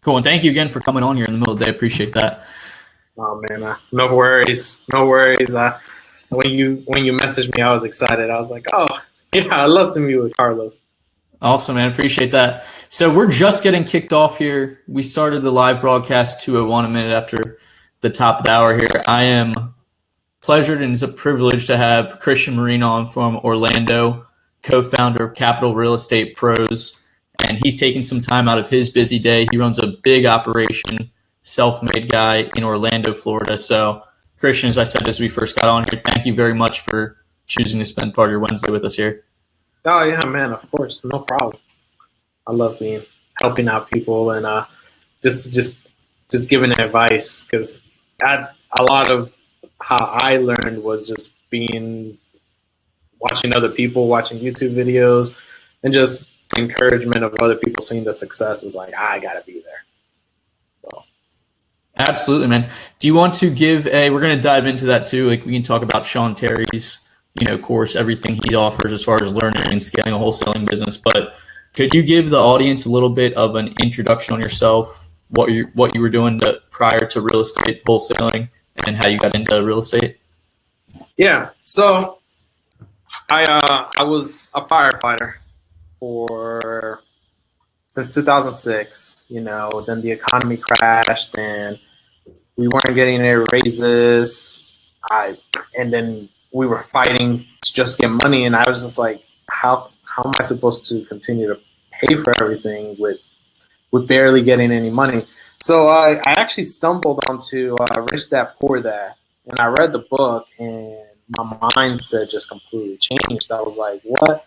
Cool. And thank you again for coming on here in the middle of the day. I appreciate that. Oh man, no worries, no worries. When you messaged me, I was excited. I was like, oh yeah, I love to meet with Carlos. Awesome, man. Appreciate that. So we're just getting kicked off here. We started the live broadcast 2:01, a minute after the top of the hour here. I am pleasured and it's a privilege to have Christian Marin on from Orlando, co-founder of Capital Real Estate Pros. And he's taking some time out of his busy day. He runs a big operation, self-made guy in Orlando, Florida. So Christian, as I said as we first got on here, thank you very much for choosing to spend part of your Wednesday with us here. Oh yeah, man, of course, no problem. I love helping out people and just giving advice, because a lot of how I learned was just watching other people, watching YouTube videos, and just encouragement of other people seeing the success is like, I gotta be there. So. Absolutely, man. Do you want to give we're going to dive into that too. Like, we can talk about Sean Terry's, course, everything he offers as far as learning and scaling a wholesaling business. But could you give the audience a little bit of an introduction on yourself, what you were doing prior to real estate wholesaling, and how you got into real estate? Yeah. So I was a firefighter since 2006. Then the economy crashed and we weren't getting any raises. And then we were fighting to just get money, and I was just like, how am I supposed to continue to pay for everything with barely getting any money? So I actually stumbled onto Rich Dad Poor Dad, and I read the book, and my mindset just completely changed. I was like, what?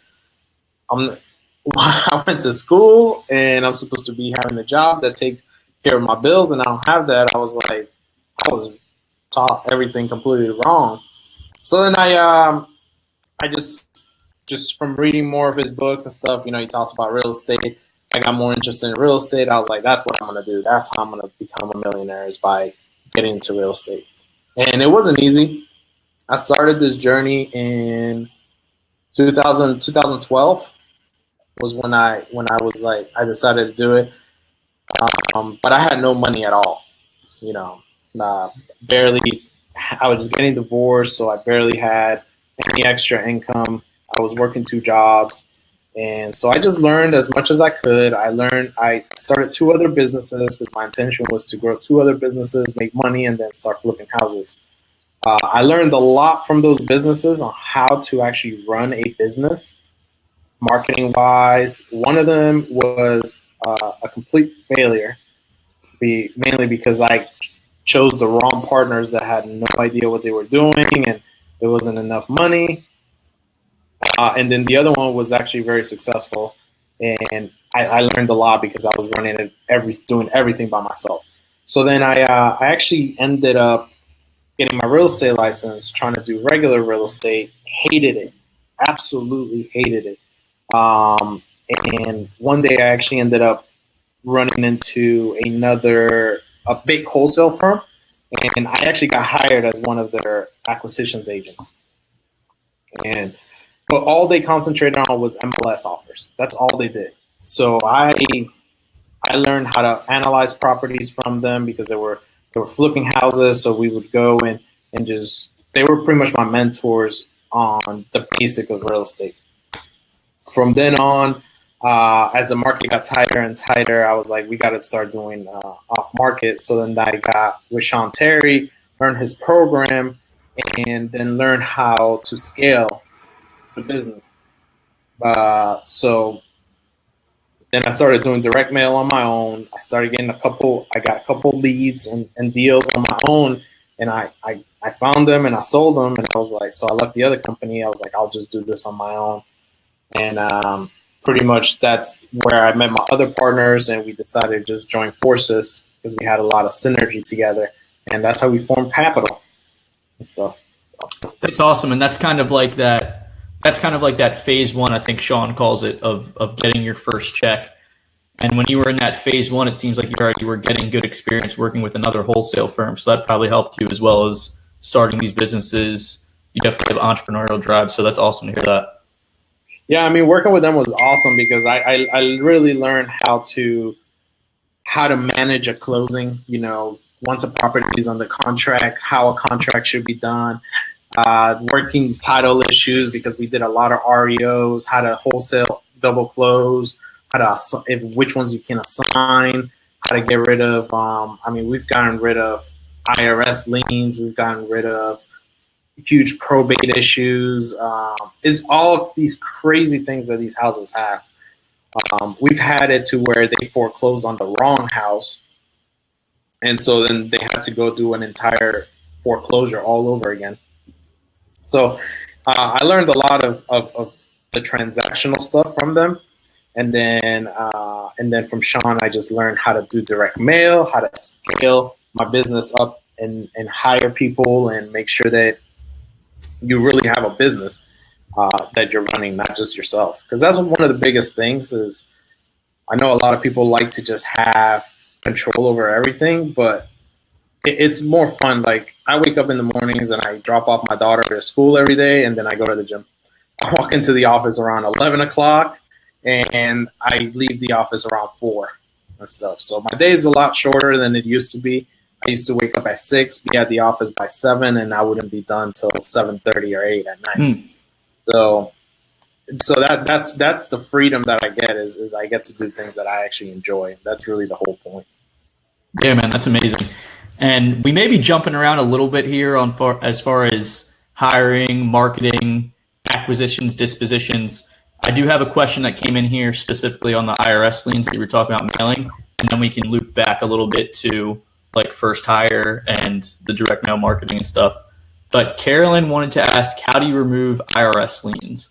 I went to school, and I'm supposed to be having a job that takes care of my bills, and I don't have that. I was like, I was taught everything completely wrong. So then I just from reading more of his books and stuff, he talks about real estate. I got more interested in real estate. I was like, that's what I'm going to do. That's how I'm going to become a millionaire, is by getting into real estate. And it wasn't easy. I started this journey in 2012 was when I was like, I decided to do it. But I had no money at all, barely. I was just getting divorced, so I barely had any extra income. I was working 2 jobs. And so I just learned as much as I could. I started 2 other businesses because my intention was to grow 2 other businesses, make money, and then start flipping houses. I learned a lot from those businesses on how to actually run a business, marketing-wise. One of them was a complete failure, mainly because I chose the wrong partners that had no idea what they were doing, and there wasn't enough money. And then the other one was actually very successful, and I learned a lot because I was running it, doing everything by myself. So then I actually ended up getting my real estate license, trying to do regular real estate. Hated it, absolutely hated it. And one day I actually ended up running into a big wholesale firm, and I actually got hired as one of their acquisitions agents. But all they concentrated on was MLS offers. That's all they did. So I learned how to analyze properties from them, because they were flipping houses. So we would go and they were pretty much my mentors on the basic of real estate. From then on, as the market got tighter and tighter, I was like, we got to start doing off market. So then I got with Sean Terry, learned his program, and then learned how to scale the business. So then I started doing direct mail on my own. I started getting I got a couple leads and deals on my own, and I found them and I sold them, and I was like, so I left the other company. I was like, I'll just do this on my own. And pretty much that's where I met my other partners, and we decided to just join forces because we had a lot of synergy together, and that's how we formed Capital and stuff. That's awesome, and that's kind of like that. That's kind of like that phase 1, I think Sean calls it, of getting your first check. And when you were in that phase 1, it seems like you already were getting good experience working with another wholesale firm. So that probably helped you as well as starting these businesses. You definitely have entrepreneurial drive. So that's awesome to hear that. Yeah, I mean, working with them was awesome because I really learned how to how to manage a closing. Once a property is under contract, how a contract should be done. Working title issues because we did a lot of REOs, how to wholesale double close, which ones you can assign, how to get rid of. We've gotten rid of IRS liens, we've gotten rid of huge probate issues. It's all these crazy things that these houses have. We've had it to where they foreclosed on the wrong house, and so then they had to go do an entire foreclosure all over again. So I learned a lot of the transactional stuff from them, and then from Sean, I just learned how to do direct mail, how to scale my business up, and hire people and make sure that you really have a business that you're running, not just yourself. Because that's one of the biggest things is I know a lot of people like to just have control over everything, but it's more fun. Like I wake up in the mornings and I drop off my daughter to school every day, and then I go to the gym. I walk into the office around 11 o'clock and I leave the office around 4 and stuff. So my day is a lot shorter than it used to be. I used to wake up at 6, be at the office by 7, and I wouldn't be done till 7:30 or 8 at night. So that's the freedom that I get is I get to do things that I actually enjoy. That's really the whole point. Yeah, man, that's amazing. And we may be jumping around a little bit here as far as hiring, marketing, acquisitions, dispositions. I do have a question that came in here specifically on the IRS liens that you were talking about mailing, and then we can loop back a little bit to like first hire and the direct mail marketing and stuff. But Carolyn wanted to ask, how do you remove IRS liens?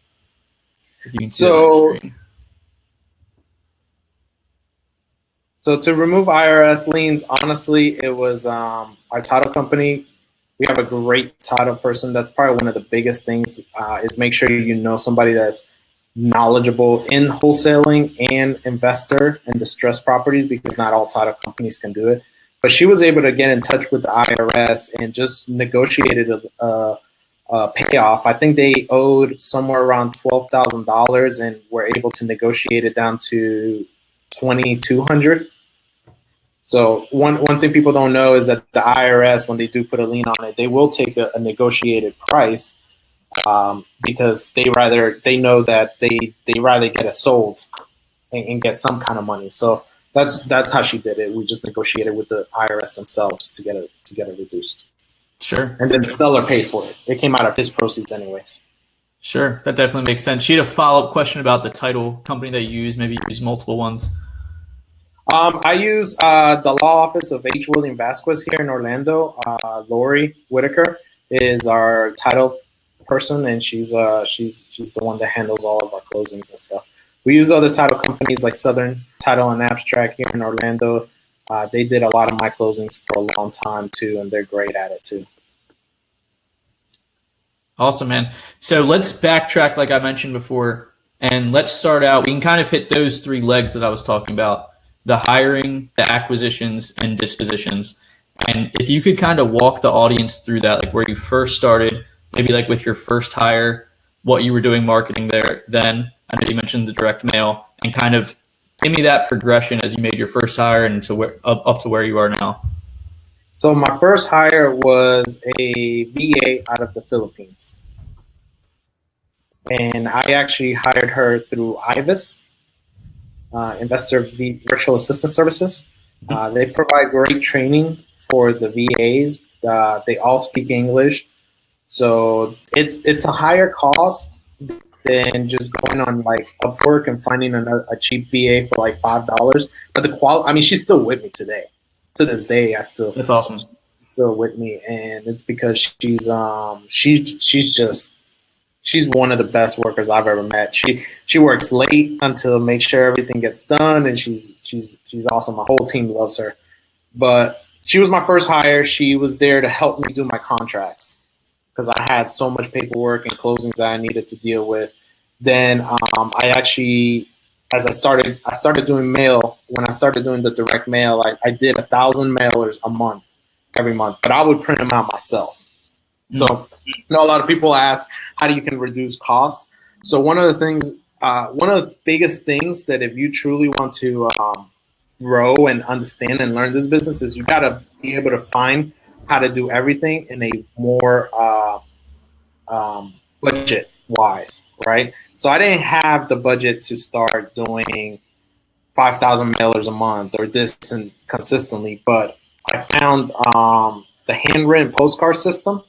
If you can see that on the screen. So to remove IRS liens, honestly, it was our title company. We have a great title person. That's probably one of the biggest things is make sure you know somebody that's knowledgeable in wholesaling and investor and distressed properties, because not all title companies can do it. But she was able to get in touch with the IRS and just negotiated a payoff. I think they owed somewhere around $12,000 and were able to negotiate it down to $2,200. So one thing people don't know is that the IRS, when they do put a lien on it, they will take a negotiated price because they know that they rather get it sold and get some kind of money. So that's how she did it. We just negotiated with the IRS themselves to get it reduced. Sure. And then the seller paid for it. It came out of his proceeds anyways. Sure, that definitely makes sense. She had a follow-up question about the title company that you use. Maybe you use multiple ones. I use the law office of H. William Vasquez here in Orlando. Lori Whitaker is our title person, and she's the one that handles all of our closings and stuff. We use other title companies like Southern Title and Abstract here in Orlando. They did a lot of my closings for a long time too, and they're great at it too. Awesome, man. So let's backtrack like I mentioned before, and let's start out. We can kind of hit those 3 legs that I was talking about: the hiring, the acquisitions, and dispositions. And if you could kind of walk the audience through that, like where you first started, maybe like with your first hire, what you were doing marketing there then. I know you mentioned the direct mail, and kind of give me that progression as you made your first hire and up to where you are now. So my first hire was a VA out of the Philippines. And I actually hired her through IVAS, Investor Virtual Assistant Services. They provide great training for the VAs. They all speak English. So it's a higher cost than just going on like Upwork and finding a cheap VA for like $5. But the quality, I mean, she's still with me today. To this day, That's awesome. Still with me, and it's because she's one of the best workers I've ever met. She works late until make sure everything gets done, and she's awesome. My whole team loves her. But she was my first hire. She was there to help me do my contracts because I had so much paperwork and closings that I needed to deal with. Then I actually, as I started doing mail. When I started doing the direct mail, I did 1,000 mailers a month, every month, but I would print them out myself. So, a lot of people ask how you can reduce costs. So one of the biggest things that if you truly want to grow and understand and learn this business is you got to be able to find how to do everything in a more budget wise, right? So I didn't have the budget to start doing 5,000 mailers a month or this and consistently, but I found the handwritten postcard system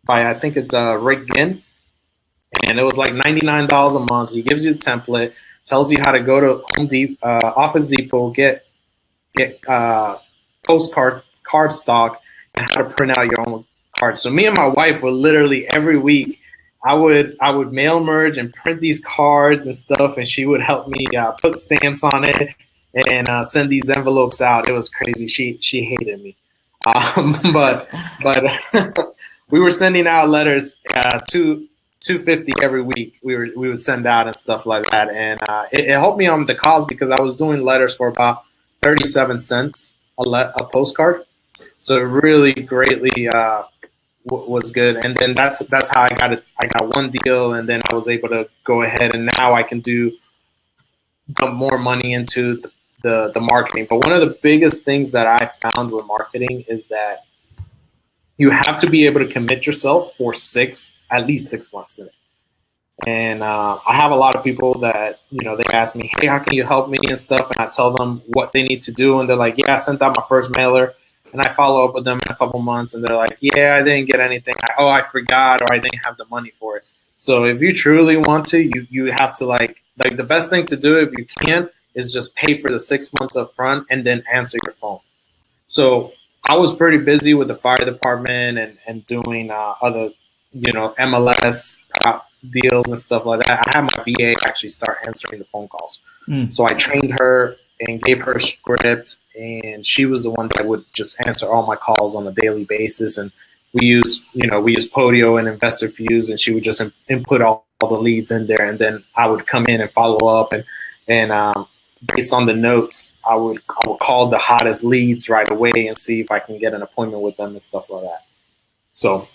by I think it's Rick Ginn, and it was like $99 a month. He gives you a template, tells you how to go to Office Depot, get postcard card stock, and how to print out your own cards. So me and my wife would literally every week I would mail merge and print these cards and stuff, and she would help me put stamps on it and send these envelopes out. It was crazy. She hated me, but we were sending out letters $250 every week. We would send out and stuff like that, and it helped me on the cause because I was doing letters for about 37 cents a postcard. So it really greatly was good, and then that's how I got it. I got one deal, and then I was able to go ahead, and now I can dump more money into the marketing. But one of the biggest things that I found with marketing is that you have to be able to commit yourself for at least 6 months in it. And I have a lot of people that, they ask me, hey, how can you help me and stuff? And I tell them what they need to do. And they're like, yeah, I sent out my first mailer. And I follow up with them in a couple months. And they're like, yeah, I didn't get anything. I forgot, or I didn't have the money for it. So if you truly want to, you have to like the best thing to do if you can is just pay for the 6 months up front and then answer your phone. So I was pretty busy with the fire department and doing other, MLS deals and stuff like that. I had my VA actually start answering the phone calls. So I trained her and gave her a script, and she was the one that would just answer all my calls on a daily basis. And we use Podio and Investor Fuse, and she would just input all the leads in there, and then I would come in and follow up and based on the notes, I would call the hottest leads right away and see if I can get an appointment with them and stuff like that. So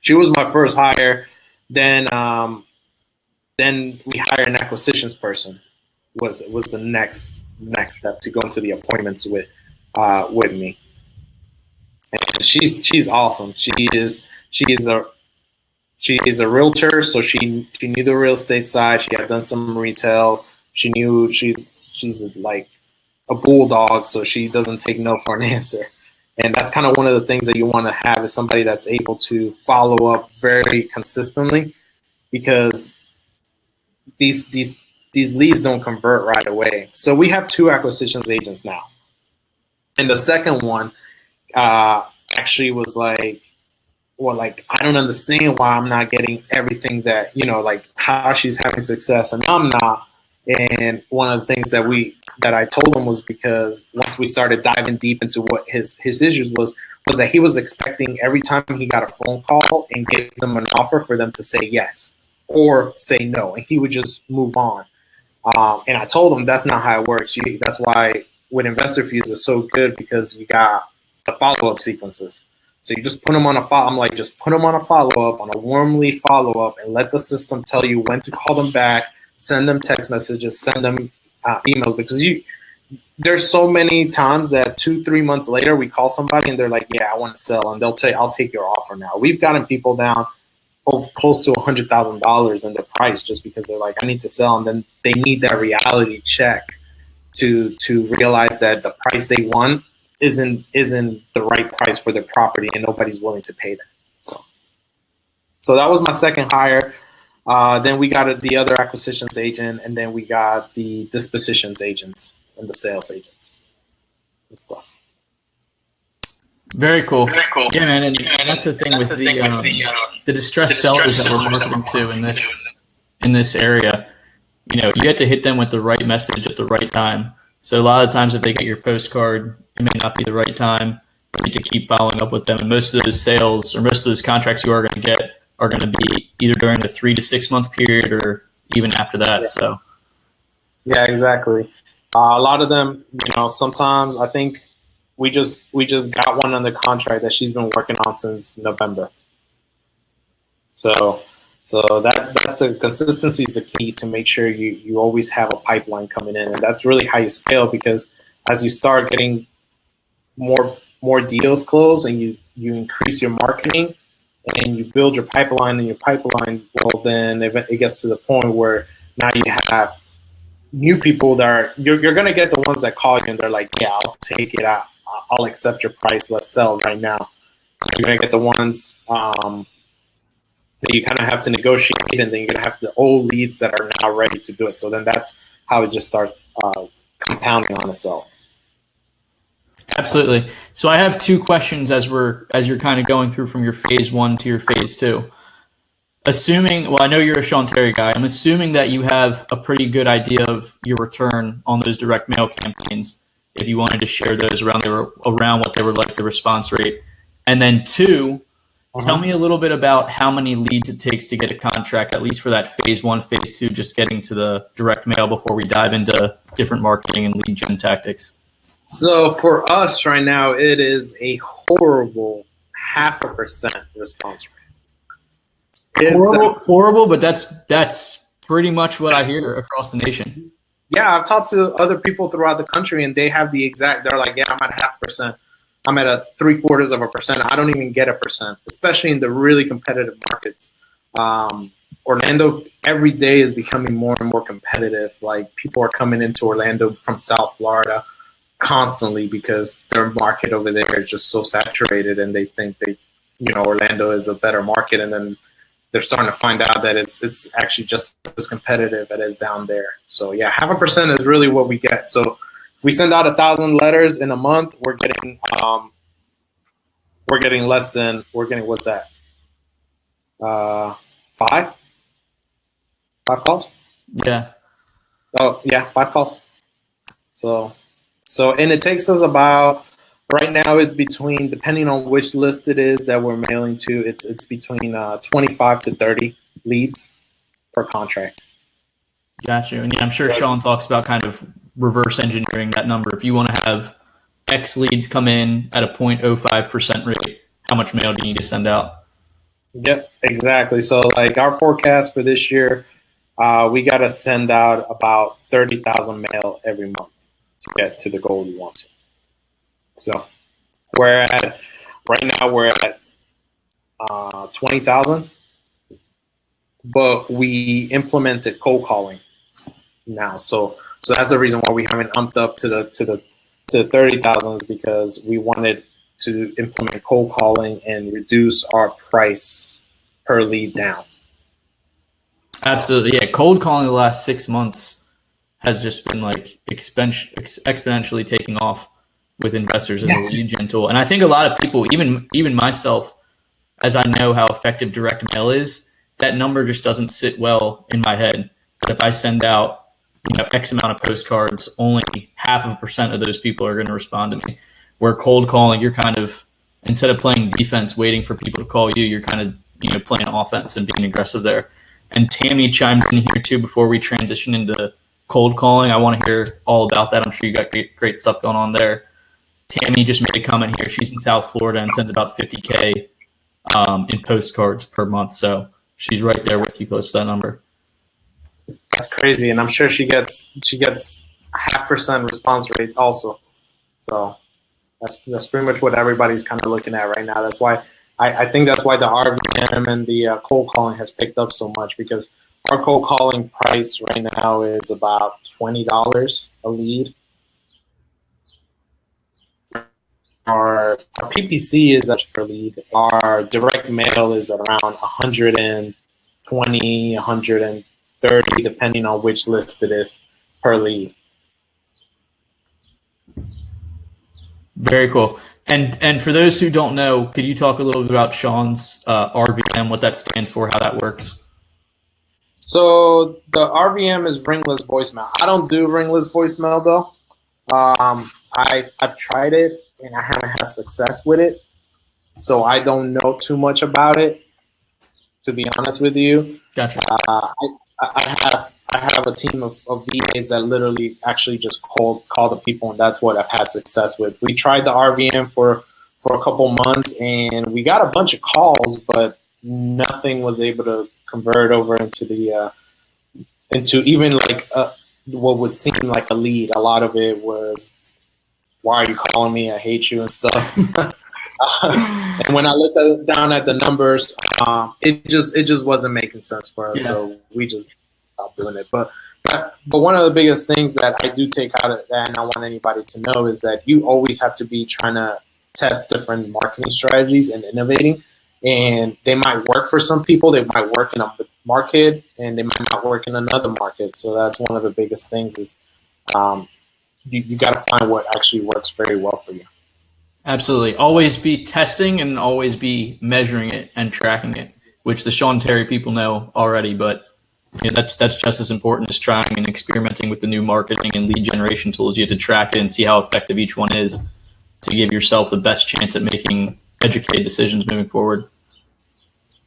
she was my first hire. Then we hired an acquisitions person. Was the next step to go into the appointments with me. And she's awesome. She's a realtor, so she knew the real estate side. She had done some retail. She knew she's like a bulldog, so she doesn't take no for an answer. And that's kind of one of the things that you want to have is somebody that's able to follow up very consistently, because these leads don't convert right away. So we have 2 acquisitions agents now. And the second one actually was like, I don't understand why I'm not getting everything that, like how she's having success and I'm not. And one of the things that I told him was because once we started diving deep into what his issues was that he was expecting every time he got a phone call and gave them an offer for them to say yes or say no, and he would just move on. And I told him that's not how it works. That's why with Investor Fuse is so good, because you got the follow-up sequences. So you just put them on a follow. I'm like, just put them on a follow-up, on a warm lead follow-up, and let the system tell you when to call them back. Send them text messages, send them emails, because there's so many times that 2-3 months later we call somebody and they're like, yeah, I want to sell, and they'll say, I'll take your offer now. We've gotten people down close to $100,000 in the price just because they're like, I need to sell, and then they need that reality check to realize that the price they want isn't the right price for their property, and nobody's willing to pay that. So that was my second hire. Then we got the other acquisitions agent, and then we got the dispositions agents and the sales agents and stuff. Very cool. Yeah, man, and that's the thing with the distressed sellers that we're marketing to in this area. You get to hit them with the right message at the right time. So a lot of times, if they get your postcard, it may not be the right time. You need to keep following up with them, and most of those sales or most of those contracts you are going to get are going to be either during the 3 to 6 month period or even after that. Yeah. So, yeah, exactly. A lot of them, sometimes I think we just got one under contract that she's been working on since November. So that's the consistency is the key to make sure you always have a pipeline coming in, and that's really how you scale, because as you start getting more deals closed and you increase your marketing and you build your pipeline and your pipeline, well, then it gets to the point where now you have new people that are, you're going to get the ones that call you and they're like, yeah, I'll take it out. I'll accept your price. Let's sell right now. You're going to get the ones that you kind of have to negotiate, and then you're going to have the old leads that are now ready to do it. So then that's how it just starts compounding on itself. Absolutely. So I have two questions as you're kind of going through from your phase one to your phase two. Assuming, well, I know you're a Sean Terry guy. I'm assuming that you have a pretty good idea of your return on those direct mail campaigns. If you wanted to share those around what they were like, the response rate. And then two, tell me a little bit about how many leads it takes to get a contract, at least for that phase one, phase two, just getting to the direct mail before we dive into different marketing and lead gen tactics. So for us right now, it is a horrible 0.5% response rate. Horrible, but that's pretty much what I hear across the nation. Yeah, I've talked to other people throughout the country, and they have the exact. They're like, yeah, I'm at 0.5%. I'm at 0.75%. I don't even get 1%, especially in the really competitive markets. Orlando every day is becoming more and more competitive. Like, people are coming into Orlando from South Florida constantly because their market over there is just so saturated, and they think Orlando is a better market, and then they're starting to find out that it's actually just as competitive as it is down there. So yeah, 0.5% is really what we get. So if we send out 1,000 letters in a month, we're getting what's that? 5 calls? Yeah. Oh yeah, 5 calls. So and it takes us about, right now it's between, depending on which list it is that we're mailing to, it's between 25 to 30 leads per contract. Gotcha. And yeah, I'm sure Sean talks about kind of reverse engineering that number. If you want to have X leads come in at a 0.05% rate, how much mail do you need to send out? Yep, exactly. So like our forecast for this year, we got to send out about 30,000 mail every month to get to the goal we want to. So right now we're at 20,000, but we implemented cold calling now. So that's the reason why we haven't umped up to the 30,000, is because we wanted to implement cold calling and reduce our price per lead down. Absolutely. Yeah. Cold calling the last 6 months has just been like exponentially taking off with investors as a lead gen tool. And I think a lot of people, even myself, as I know how effective direct mail is, that number just doesn't sit well in my head. But if I send out X amount of postcards, only 0.5% of those people are going to respond to me. Where cold calling, you're kind of, instead of playing defense, waiting for people to call you, you're kind of playing offense and being aggressive there. And Tammy chimed in here too before we transition into cold calling. I want to hear all about that. I'm sure you got great stuff going on there. Tammy just made a comment here. She's in South Florida and sends about 50K in postcards per month. So she's right there with you, close to that number. That's crazy, and I'm sure she gets 0.5% response rate also. So that's pretty much what everybody's kind of looking at right now. That's why I think that's why the RVM and the cold calling has picked up so much, because our cold calling price right now is about $20 a lead. Our PPC is a per lead. Our direct mail is around 120, 130, depending on which list it is per lead. Very cool. And for those who don't know, could you talk a little bit about Sean's RVM, what that stands for, how that works? So the RVM is ringless voicemail. I don't do ringless voicemail though. I've tried it and I haven't had success with it, so I don't know too much about it, to be honest with you. Gotcha. I have a team of VAs that literally actually just call the people, and that's what I've had success with. We tried the RVM for a couple months, and we got a bunch of calls, but nothing was able to convert over into into even like what would seem like a lead. A lot of it was why are you calling me? I hate you and stuff. And when I looked down at the numbers, it just wasn't making sense for us. Yeah. So we just stopped doing it. But one of the biggest things that I do take out of that, and I want anybody to know, is that you always have to be trying to test different marketing strategies and innovating. And they might work for some people. They might work in a market, and they might not work in another market. So that's one of the biggest things is you got to find what actually works very well for you. Absolutely. Always be testing and always be measuring it and tracking it, which the Sean Terry people know already, but that's just as important as trying and experimenting with the new marketing and lead generation tools. You have to track it and see how effective each one is to give yourself the best chance at making educated decisions moving forward.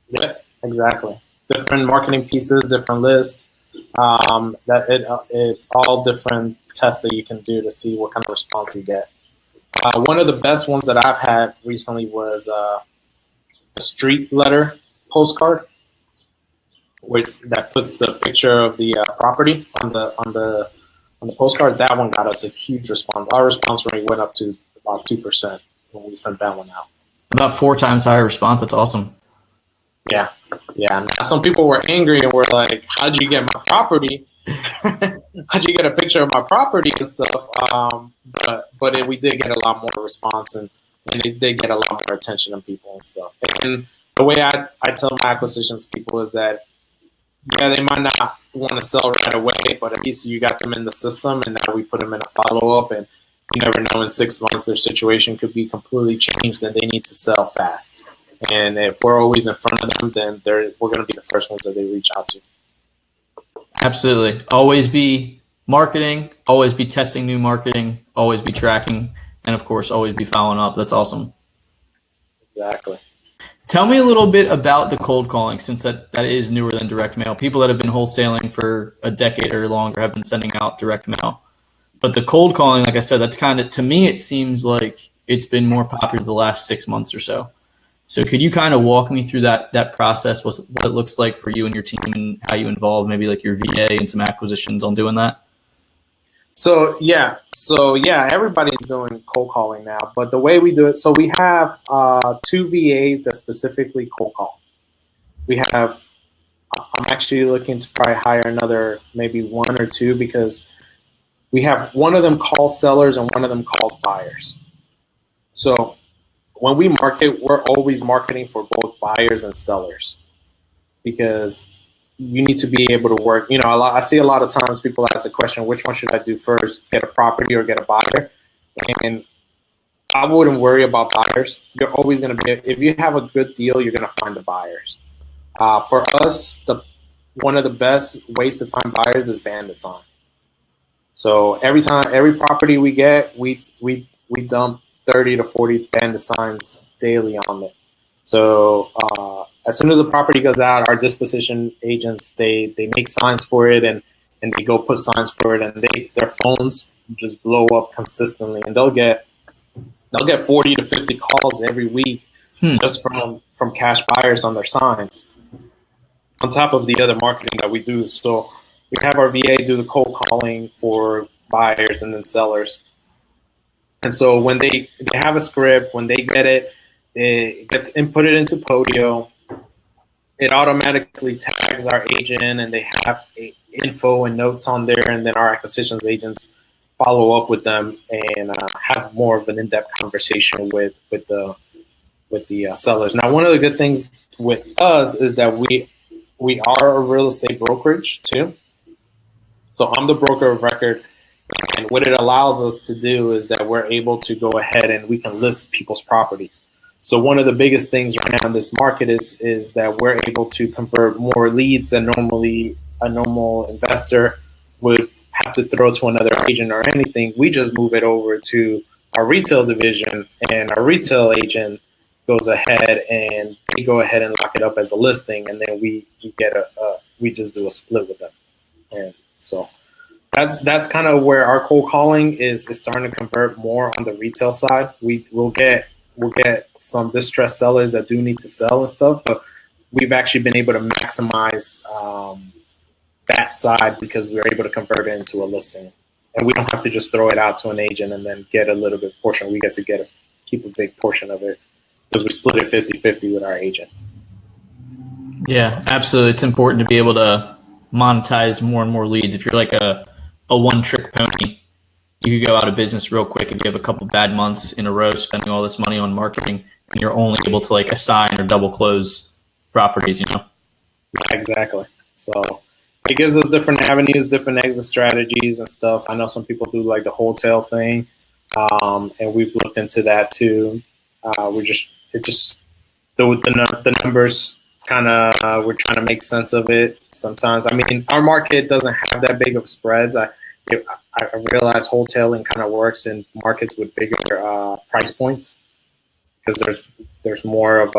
Yeah, exactly. Different marketing pieces, different lists. It's all different tests that you can do to see what kind of response you get. One of the best ones that I've had recently was a street letter postcard, that puts the picture of the property on the postcard. That one got us a huge response. Our response rate went up to about 2% when we sent that one out. About 4 times higher response. That's awesome. Yeah. Now, some people were angry and were like, "How'd you get my property? How'd you get a picture of my property and stuff?" But we did get a lot more response, and it did get a lot more attention on people and stuff. And the way I tell my acquisitions people is that, yeah, they might not want to sell right away, but at least you got them in the system, and now we put them in a follow-up, and you never know, in 6 months their situation could be completely changed, and they need to sell fast. And if we're always in front of them, then we're going to be the first ones that they reach out to. Absolutely. Always be marketing, always be testing new marketing, always be tracking, and of course, always be following up. That's awesome. Exactly. Tell me a little bit about the cold calling, since that is newer than direct mail. People that have been wholesaling for a decade or longer have been sending out direct mail. But the cold calling, like I said, that's kind of, to me, it seems like it's been more popular the last 6 months or so. So could you kind of walk me through that process, what it looks like for you and your team, and how you involve maybe like your VA and some acquisitions on doing that? So yeah, everybody's doing cold calling now. But the way we do it, so we have 2 VAs that specifically cold call. I'm actually looking to probably hire another, maybe 1 or 2, because we have one of them calls sellers and one of them calls buyers. So when we market, we're always marketing for both buyers and sellers, because you need to be able to work. I see a lot of times people ask the question, which one should I do first, get a property or get a buyer? And I wouldn't worry about buyers. You're always going to be, if you have a good deal, you're going to find the buyers. For us, one of the best ways to find buyers is bandit signs. So every property we get, we dump 30 to 40 bandit signs daily on it. So as soon as a property goes out, our disposition agents, they make signs for it, and they go put signs for it, and their phones just blow up consistently, and they'll get 40 to 50 calls every week just from cash buyers on their signs, on top of the other marketing that we do. So we have our VA do the cold calling for buyers and then sellers. And so when they have a script, when they get it, it gets inputted into Podio. It automatically tags our agent, and they have info and notes on there, and then our acquisitions agents follow up with them and have more of an in-depth conversation with the sellers. Now, one of the good things with us is that we are a real estate brokerage too. So I'm the broker of record. And what it allows us to do is that we're able to go ahead and we can list people's properties. So one of the biggest things right now in this market is that we're able to convert more leads than normally a normal investor would have to throw to another agent or anything. We just move it over to our retail division, and our retail agent goes ahead and they go ahead and lock it up as a listing, and then we just do a split with them. And so that's kind of where our cold calling is starting to convert more on the retail side. We'll get some distressed sellers that do need to sell and stuff, but we've actually been able to maximize that side because we were able to convert it into a listing. and we don't have to just throw it out to an agent and then get a little bit portion. We get to keep a big portion of it because we split it 50-50 with our agent. Yeah, absolutely. It's important to be able to monetize more and more leads. If you're like a one-trick pony, you could go out of business real quick if you have a couple bad months in a row spending all this money on marketing, and you're only able to like assign or double close properties, Yeah, exactly. So it gives us different avenues, different exit strategies and stuff. I know some people do like the wholesale thing, and we've looked into that too. The numbers kind of, we're trying to make sense of it sometimes. I mean, our market doesn't have that big of spreads. I realize wholesaling kind of works in markets with bigger price points because there's more of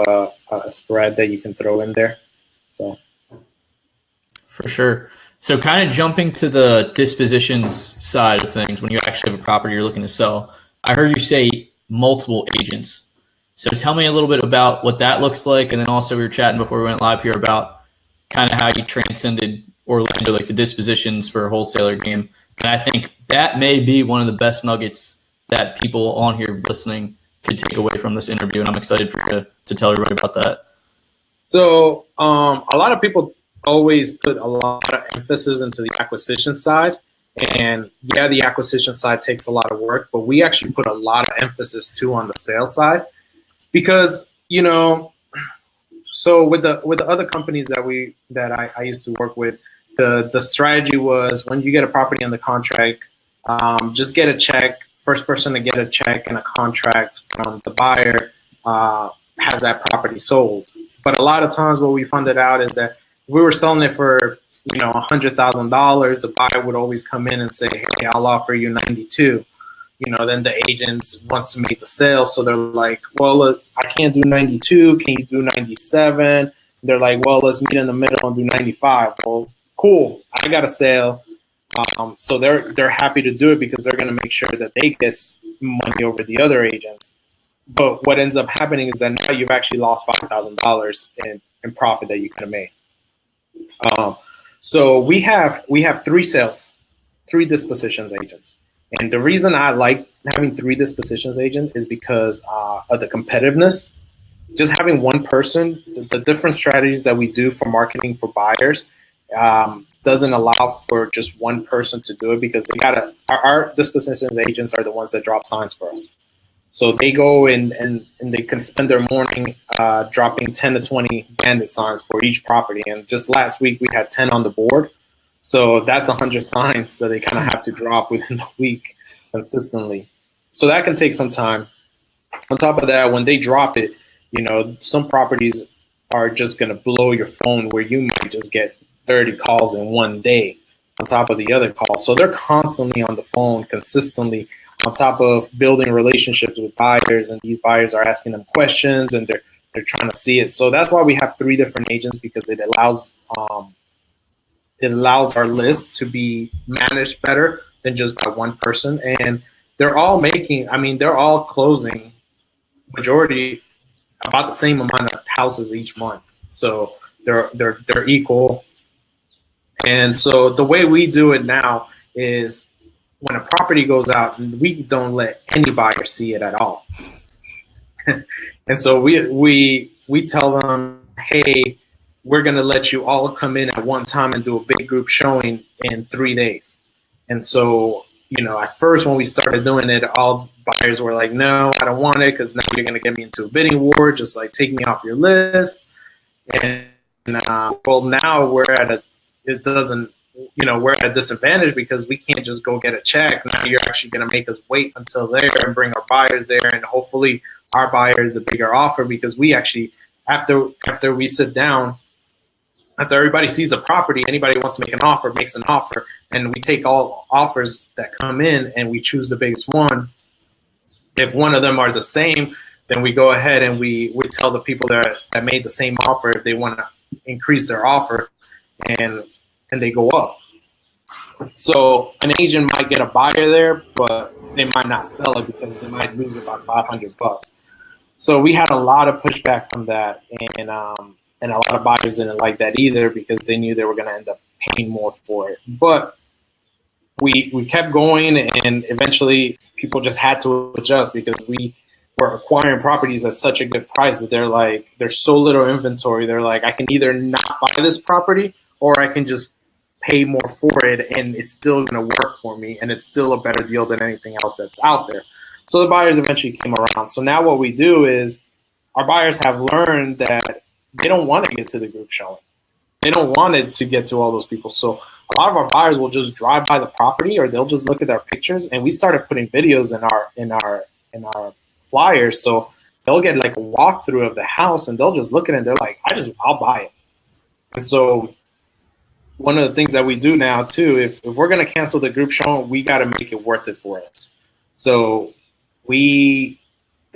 a spread that you can throw in there. So for sure. So kind of jumping to the dispositions side of things, when you actually have a property you're looking to sell, I heard you say multiple agents. So tell me a little bit about what that looks like. And then also we were chatting before we went live here about kind of how you transcended Orlando, like the dispositions for a wholesaler game. And I think that may be one of the best nuggets that people on here listening could take away from this interview. And I'm excited for you to tell everybody about that. So a lot of people always put a lot of emphasis into the acquisition side. And yeah, the acquisition side takes a lot of work, but we actually put a lot of emphasis too on the sales side. Because, so with the other companies that I used to work with, the strategy was when you get a property under contract, just get a check. First person to get a check and a contract from the buyer has that property sold. But a lot of times what we found out is that if we were selling it for $100,000, the buyer would always come in and say, "Hey, I'll offer you 92." Then the agents wants to make the sale. So they're like, "Well, look, I can't do 92. Can you do 97? They're like, "Well, let's meet in the middle and do 95. Well, cool. I got a sale. So they're happy to do it because they're going to make sure that they get money over the other agents. But what ends up happening is that now you've actually lost $5,000 in profit that you could have made. So we have 3 sales, 3 dispositions agents. And the reason I like having 3 dispositions agents is because of the competitiveness. Just having one person, the different strategies that we do for marketing for buyers doesn't allow for just one person to do it because our dispositions agents are the ones that drop signs for us. So they go and they can spend their morning dropping 10 to 20 bandit signs for each property. And just last week we had 10 on the board. So that's 100 signs that they kind of have to drop within the week consistently. So that can take some time. On top of that, when they drop it, some properties are just going to blow your phone where you might just get 30 calls in one day on top of the other calls. So they're constantly on the phone consistently on top of building relationships with buyers, and these buyers are asking them questions and they're trying to see it. So that's why we have 3 different agents because it allows our list to be managed better than just by one person. And they're all closing majority about the same amount of houses each month. So they're equal. And so the way we do it now is when a property goes out, we don't let any buyer see it at all. And so we tell them, hey, we're going to let you all come in at one time and do a big group showing in 3 days. And so, at first when we started doing it, all buyers were like, no, I don't want it because now you're going to get me into a bidding war, just like take me off your list. And well, now we're at a disadvantage because we can't just go get a check. Now you're actually going to make us wait until there and bring our buyers there. And hopefully our buyer is a bigger offer because we actually, after we sit down, after everybody sees the property, anybody wants to make an offer, makes an offer, and we take all offers that come in and we choose the biggest one. If one of them are the same, then we go ahead and we tell the people that made the same offer if they want to increase their offer and they go up. So an agent might get a buyer there, but they might not sell it because they might lose about $500. So we had a lot of pushback from that, and a lot of buyers didn't like that either because they knew they were going to end up paying more for it. But we kept going, and eventually people just had to adjust because we were acquiring properties at such a good price that they're like, there's so little inventory. They're like, I can either not buy this property or I can just pay more for it, and it's still going to work for me, and it's still a better deal than anything else that's out there. So the buyers eventually came around. So now what we do is our buyers have learned that they don't want to get to the group showing. They don't want it to get to all those people. So a lot of our buyers will just drive by the property, or they'll just look at our pictures. And we started putting videos in our flyers, so they'll get like a walkthrough of the house, and they'll just look at it and they're like, I'll buy it. And so one of the things that we do now too, if we're gonna cancel the group showing, we got to make it worth it for us. So they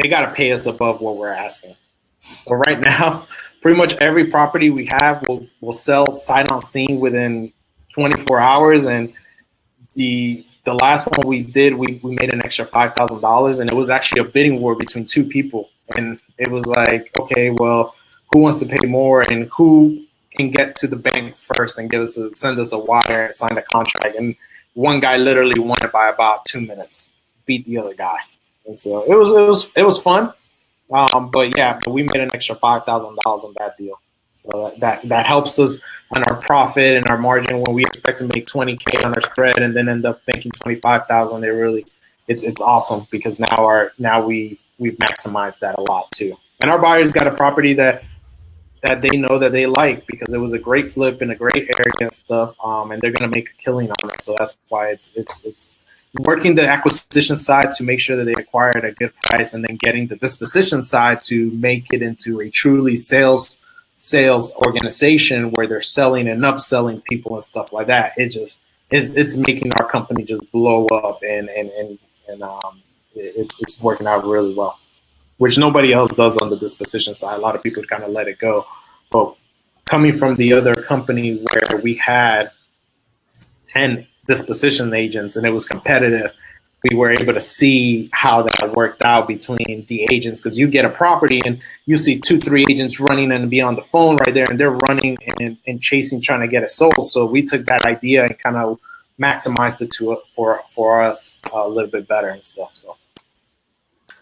got to pay us above what we're asking. So right now, pretty much every property we have will sell sight on scene within 24 hours. And the last one we did, we made an extra $5,000, and it was actually a bidding war between two people. And it was like, okay, well, who wants to pay more, and who can get to the bank first and send us a wire and sign a contract? And one guy literally won it by about 2 minutes, beat the other guy. And so it was fun. But we made an extra $5,000 on that deal. So that helps us on our profit and our margin when we expect to make $20K on our spread and then end up making $25,000. It's awesome because now we've maximized that a lot too. And our buyers got a property that they know that they like because it was a great flip in a great area and stuff. And they're gonna make a killing on it. So that's why it's working the acquisition side to make sure that they acquire at a good price, and then getting the disposition side to make it into a truly sales organization where they're selling and upselling people and stuff like that. It's making our company just blow up, and it's working out really well, which nobody else does on the disposition side. A lot of people kind of let it go, but coming from the other company where we had 10 disposition agents and it was competitive, we were able to see how that worked out between the agents, because you get a property and you see 2-3 agents running and be on the phone right there, and they're running and chasing, trying to get it sold. So we took that idea and kind of maximized it for us a little bit better and stuff. So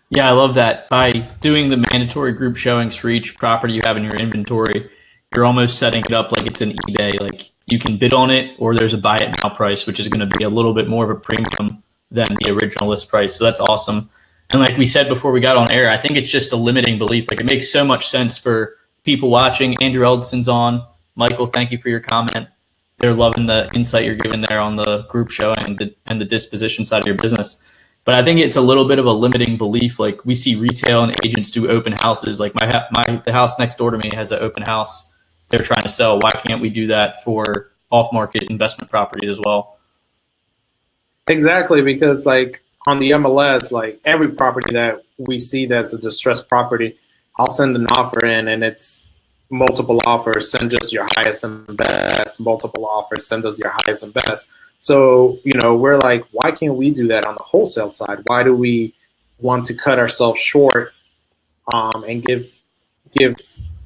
yeah, I love that. By doing the mandatory group showings for each property you have in your inventory, you're almost setting it up like it's an eBay. Like you can bid on it, or there's a buy it now price, which is going to be a little bit more of a premium than the original list price. So that's awesome. And like we said before we got on air, I think it's just a limiting belief. Like it makes so much sense for people watching. Andrew Eldison's on. Michael, thank you for your comment. They're loving the insight you're giving there on the group showing and the disposition side of your business. But I think it's a little bit of a limiting belief. Like we see retail and agents do open houses. Like the house next door to me has an open house they're trying to sell. Why can't we do that for off-market investment properties as well? Exactly, because like on the MLS, like every property that we see that's a distressed property, I'll send an offer in, and it's multiple offers, send us your highest and best, multiple offers, send us your highest and best. So, we're like, why can't we do that on the wholesale side? Why do we want to cut ourselves short and give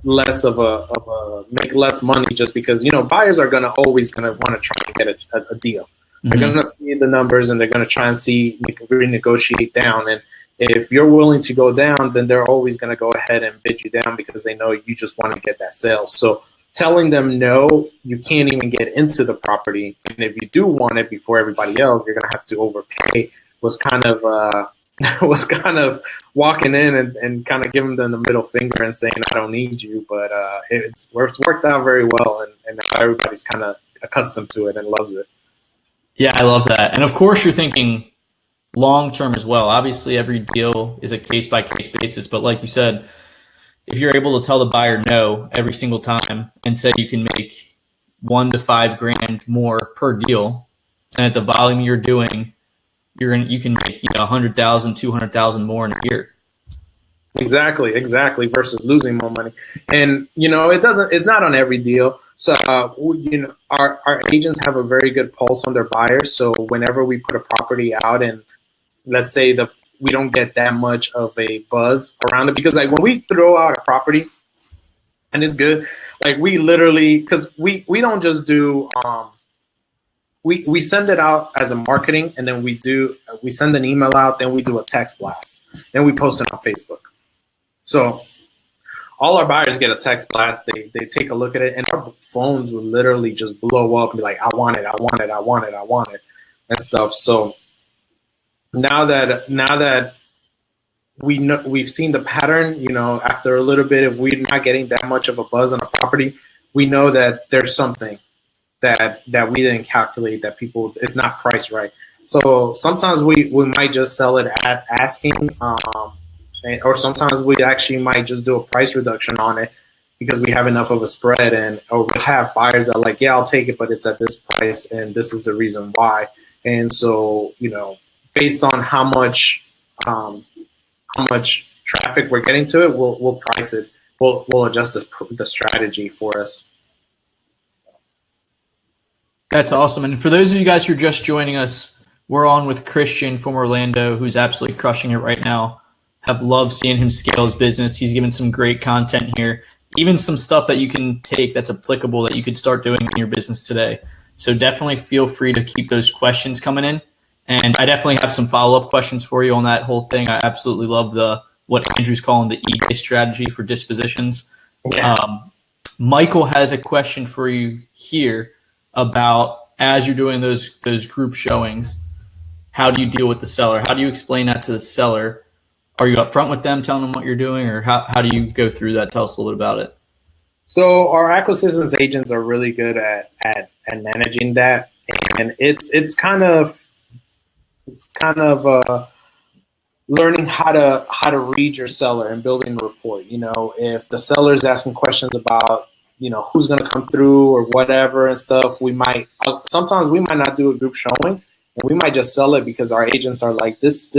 less make less money just because, buyers are always going to want to try and get a deal. Mm-hmm. They're going to see the numbers and they're going to try and renegotiate down. And if you're willing to go down, then they're always going to go ahead and bid you down because they know you just want to get that sale. So telling them, no, you can't even get into the property, and if you do want it before everybody else, you're going to have to overpay, was kind of walking in and kind of giving them the middle finger and saying, I don't need you. But it's worked out very well, and everybody's kind of accustomed to it and loves it. Yeah, I love that. And of course, you're thinking long-term as well. Obviously, every deal is a case-by-case basis, but like you said, if you're able to tell the buyer no every single time and say you can make $1 to $5 grand more per deal, and at the volume you're doing, you can make 100,000, 200,000 more in a year. Exactly, versus losing more money. And it's not on every deal. So our agents have a very good pulse on their buyers. So whenever we put a property out, and let's say we don't get that much of a buzz around it, because like when we throw out a property and it's good, like we literally, because we don't just do we send it out as a marketing, and then we send an email out, then we do a text blast, then we post it on Facebook. So all our buyers get a text blast. They take a look at it, and our phones will literally just blow up and be like, I want it, I want it, I want it, I want it, and stuff. So now that we know, we've seen the pattern, after a little bit, if we're not getting that much of a buzz on a property, we know that there's something that we didn't calculate, that it's not priced right. So sometimes we might just sell it at asking, or sometimes we actually might just do a price reduction on it because we have enough of a spread, or we'll have buyers that are like, yeah, I'll take it, but it's at this price, and this is the reason why. And so, based on how much traffic we're getting to it, we'll price it. We'll adjust the strategy for us. That's awesome. And for those of you guys who are just joining us, we're on with Christian from Orlando, who's absolutely crushing it right now. Have loved seeing him scale his business. He's given some great content here, even some stuff that you can take that's applicable that you could start doing in your business today. So definitely feel free to keep those questions coming in. And I definitely have some follow-up questions for you on that whole thing. I absolutely love what Andrew's calling the eBay strategy for dispositions. Yeah. Michael has a question for you here about, as you're doing those group showings, how do you deal with the seller? How do you explain that to the seller? Are you upfront with them, telling them what you're doing, or how do you go through that? Tell us a little bit about it. So our acquisitions agents are really good at managing that, and it's kind of learning how to read your seller and building a rapport. If the seller is asking questions about who's going to come through or whatever and stuff, sometimes we might not do a group showing, and we might just sell it because our agents are like, this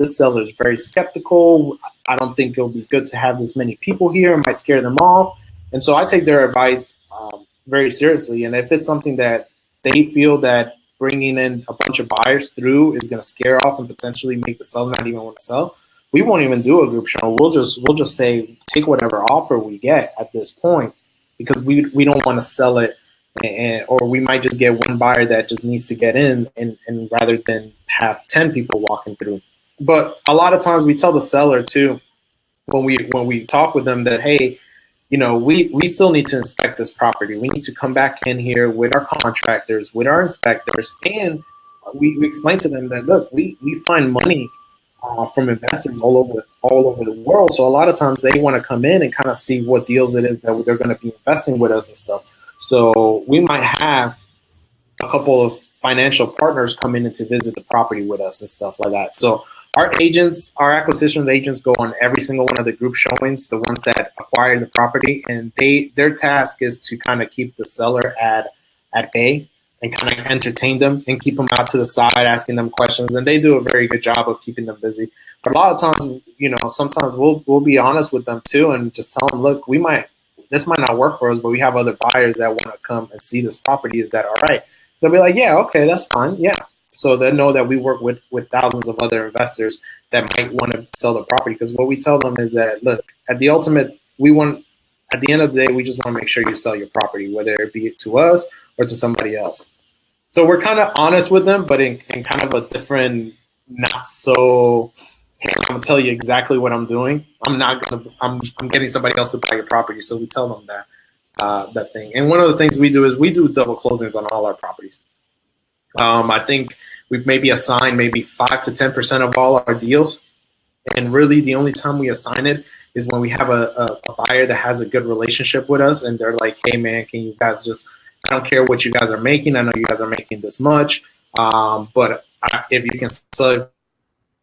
seller is very skeptical. I don't think it'll be good to have this many people here. It might scare them off. And so I take their advice very seriously. And if it's something that they feel that bringing in a bunch of buyers through is going to scare off and potentially make the seller not even want to sell, we won't even do a group show. We'll just say, take whatever offer we get at this point, because we don't want to sell it, or we might just get one buyer that just needs to get in, and rather than have 10 people walking through. But a lot of times we tell the seller too, when we talk with them, that, hey, we still need to inspect this property. We need to come back in here with our contractors, with our inspectors, and we explain to them that, look, we find money from investors all over the world. So a lot of times they want to come in and kind of see what deals it is that they're going to be investing with us and stuff. So we might have a couple of financial partners come in to visit the property with us and stuff like that. So our acquisition agents go on every single one of the group showings, the ones that acquire the property, and their task is to kind of keep the seller at bay and kind of entertain them and keep them out to the side, asking them questions. And they do a very good job of keeping them busy. But a lot of times, sometimes we'll be honest with them too, and just tell them, look, this might not work for us, but we have other buyers that want to come and see this property. Is that all right? They'll be like, yeah, okay, that's fine. Yeah. So they know that we work with thousands of other investors that might want to sell the property. Because what we tell them is that, look, at the end of the day, we just want to make sure you sell your property, whether it be to us or to somebody else. So we're kind of honest with them, but in kind of a different, not so, hey, I'm going to tell you exactly what I'm doing. I'm getting somebody else to buy your property. So we tell them that thing. And one of the things we do is we do double closings on all our properties. I think we've maybe assigned maybe 5 to 10% of all our deals. And really the only time we assign it is when we have a buyer that has a good relationship with us, and they're like, hey man, can you guys I don't care what you guys are making. I know you guys are making this much. But if you can sell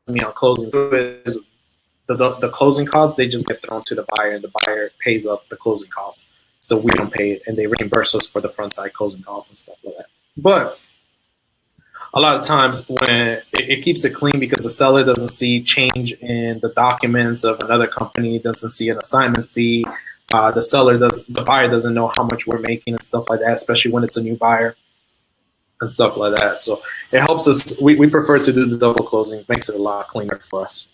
me on closing, the closing costs, they just get thrown to the buyer, and the buyer pays up the closing costs. So we don't pay it, and they reimburse us for the front side closing costs and stuff like that. But a lot of times when it keeps it clean, because the seller doesn't see change in the documents of another company, doesn't see an assignment fee. The buyer doesn't know how much we're making and stuff like that, especially when it's a new buyer and stuff like that. So it helps us. We prefer to do the double closing. It makes it a lot cleaner for us.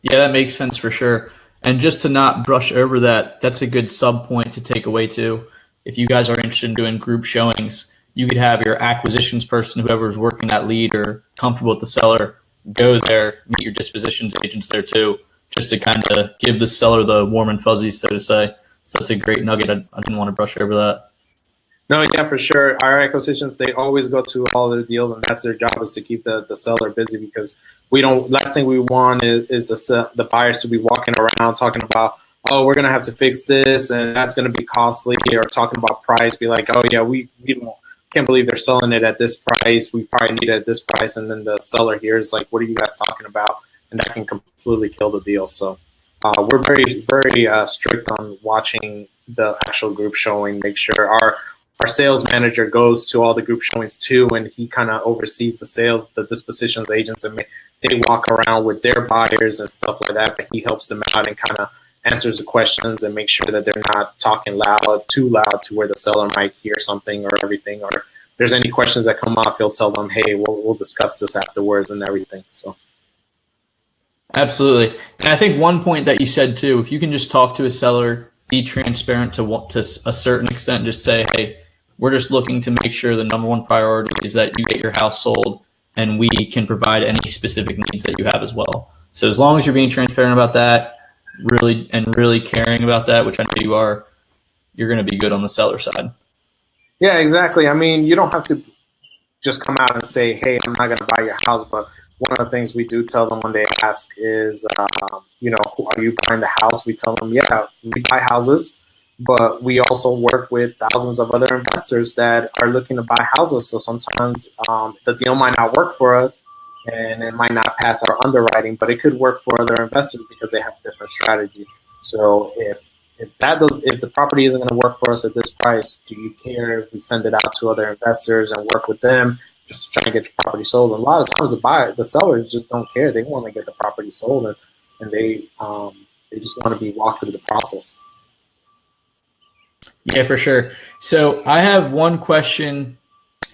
Yeah, that makes sense for sure. And just to not brush over that, that's a good sub point to take away too. If you guys are interested in doing group showings, you could have your acquisitions person, whoever's working that lead or comfortable with the seller, go there, meet your dispositions agents there too, just to kind of give the seller the warm and fuzzies, so to say. So that's a great nugget. I didn't want to brush over that. No, yeah, for sure. Our acquisitions, they always go to all the deals, and that's their job, is to keep the seller busy, because we don't. Last thing we want is the buyers to be walking around talking about, oh, we're gonna have to fix this and that's gonna be costly, or talking about price. Be like, oh yeah, we can't believe they're selling it at this price. We probably need it at this price, and then the seller hears like, what are you guys talking about? And that can completely kill the deal. So we're very strict on watching the actual group showing. Make sure our sales manager goes to all the group showings too, and he kind of oversees the sales, the dispositions agents, and they walk around with their buyers and stuff like that. But he helps them out and kind of answers the questions and makes sure that they're not talking too loud to where the seller might hear something or everything. Or if there's any questions that come up, he'll tell them, hey, we'll discuss this afterwards and everything. So. Absolutely. And I think one point that you said too, if you can just talk to a seller, be transparent to a certain extent, just say, hey, we're just looking to make sure the number one priority is that you get your house sold, and we can provide any specific needs that you have as well. So as long as you're being transparent about that, really caring about that, which I know you are, you're going to be good on the seller side. Yeah, exactly. I mean, you don't have to just come out and say, hey, I'm not going to buy your house. But one of the things we do tell them when they ask is, are you buying the house? We tell them, yeah, we buy houses, but we also work with thousands of other investors that are looking to buy houses. So sometimes the deal might not work for us, and it might not pass our underwriting, but it could work for other investors because they have a different strategy. So if the property isn't going to work for us at this price, do you care if we send it out to other investors and work with them just to try and get your property sold? And a lot of times the sellers just don't care. They want to get the property sold, and they just want to be walked through the process. Yeah, for sure. So I have one question.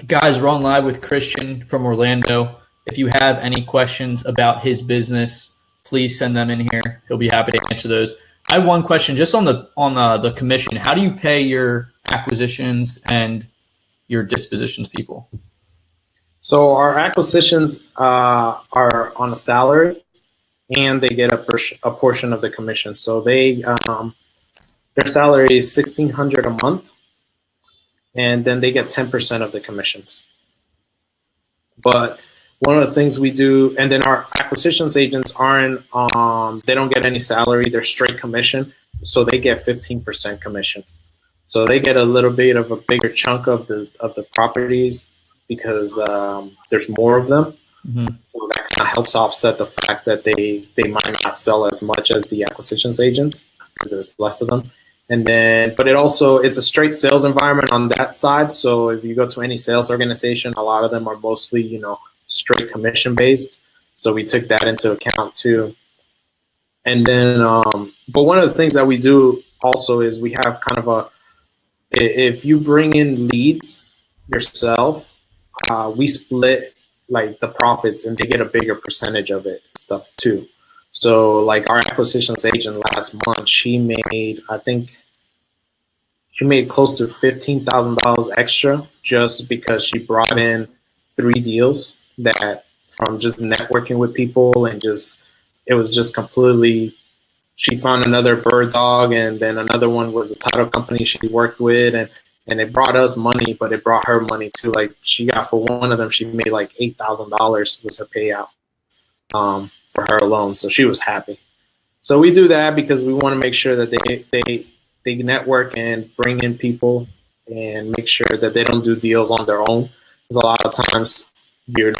Guys, we're on live with Christian from Orlando. If you have any questions about his business, please send them in here. He'll be happy to answer those. I have one question just on the commission. How do you pay your acquisitions and your dispositions people? So our acquisitions are on a salary, and they get a portion of the commission. So they their salary is $1,600 a month, and then they get 10% of the commissions. But one of the things we do, and then our acquisitions agents aren't, they don't get any salary, they're straight commission. So they get 15% commission. So they get a little bit of a bigger chunk of the properties because there's more of them. Mm-hmm. So that kind of helps offset the fact that they might not sell as much as the acquisitions agents because there's less of them. And then, but it's a straight sales environment on that side. So if you go to any sales organization, a lot of them are mostly, straight commission based. So we took that into account too. And then, but one of the things that we do also is we have kind of if you bring in leads yourself, we split like the profits and they get a bigger percentage of it and stuff too. So like our acquisitions agent last month, she made close to $15,000 extra just because she brought in 3 deals that from just networking with people, and it was just completely, she found another bird dog, and then another one was a title company she worked with, and it brought us money, but it brought her money too. Like she got, for one of them, she made like $8,000 was her payout for her alone. So she was happy. So we do that because we want to make sure that they network and bring in people and make sure that they don't do deals on their own. Because a lot of times, your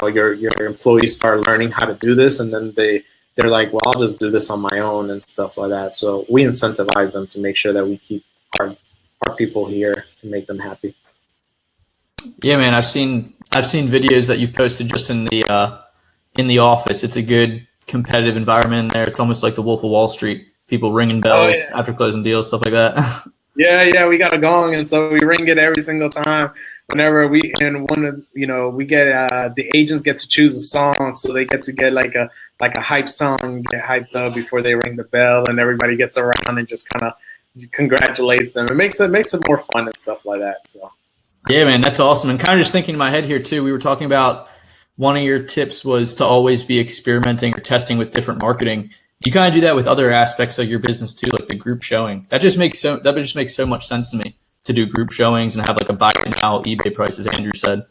employees start learning how to do this, and then they're like, well, I'll just do this on my own and stuff like that. So we incentivize them to make sure that we keep our people here and make them happy. Yeah, man, I've seen videos that you've posted just in the office. It's a good competitive environment in there. It's almost like the Wolf of Wall Street. People ringing bells after closing deals, stuff like that. Yeah, we got a gong, and so we ring it every single time. Whenever we get the agents get to choose a song, so they get to get like a hype song, get hyped up before they ring the bell, and everybody gets around and just kind of congratulates them. It makes it more fun and stuff like that. So Yeah, man, that's awesome. And kind of just thinking in my head here too, we were talking about one of your tips was to always be experimenting or testing with different marketing. You kind of do that with other aspects of your business too, like the group showing. That just makes so much sense to me to do group showings and have like a buy it now eBay price, as Andrew said.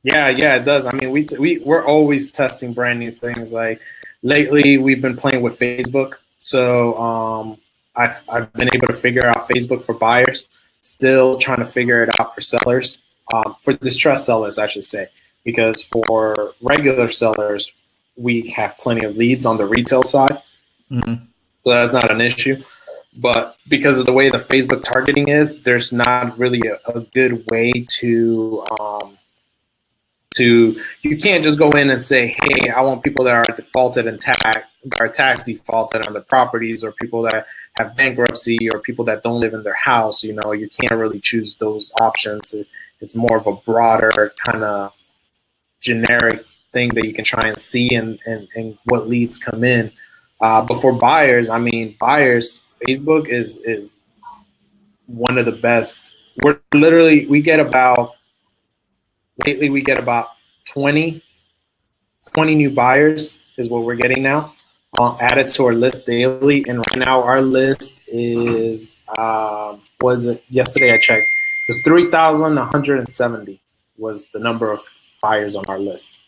Yeah, yeah, it does. I mean, we're always testing brand new things. Like lately, we've been playing with Facebook. So I've been able to figure out Facebook for buyers. Still trying to figure it out for sellers, for distressed sellers, I should say, because for regular sellers, we have plenty of leads on the retail side, Mm-hmm. so that's not an issue. But because of the way the Facebook targeting is, there's not really a good way to you can't just go in and say, hey, I want people that are defaulted and tax defaulted on the properties, or people that have bankruptcy, or people that don't live in their house. You know, you can't really choose those options. It's more of a broader kind of generic thing that you can try and see and what leads come in. But for buyers, I mean, Facebook is one of the best. We get about lately we get about 20 new buyers is what we're getting now, added to our list daily. And right now our list is was it yesterday I checked, it was 3,170 was the number of buyers on our list,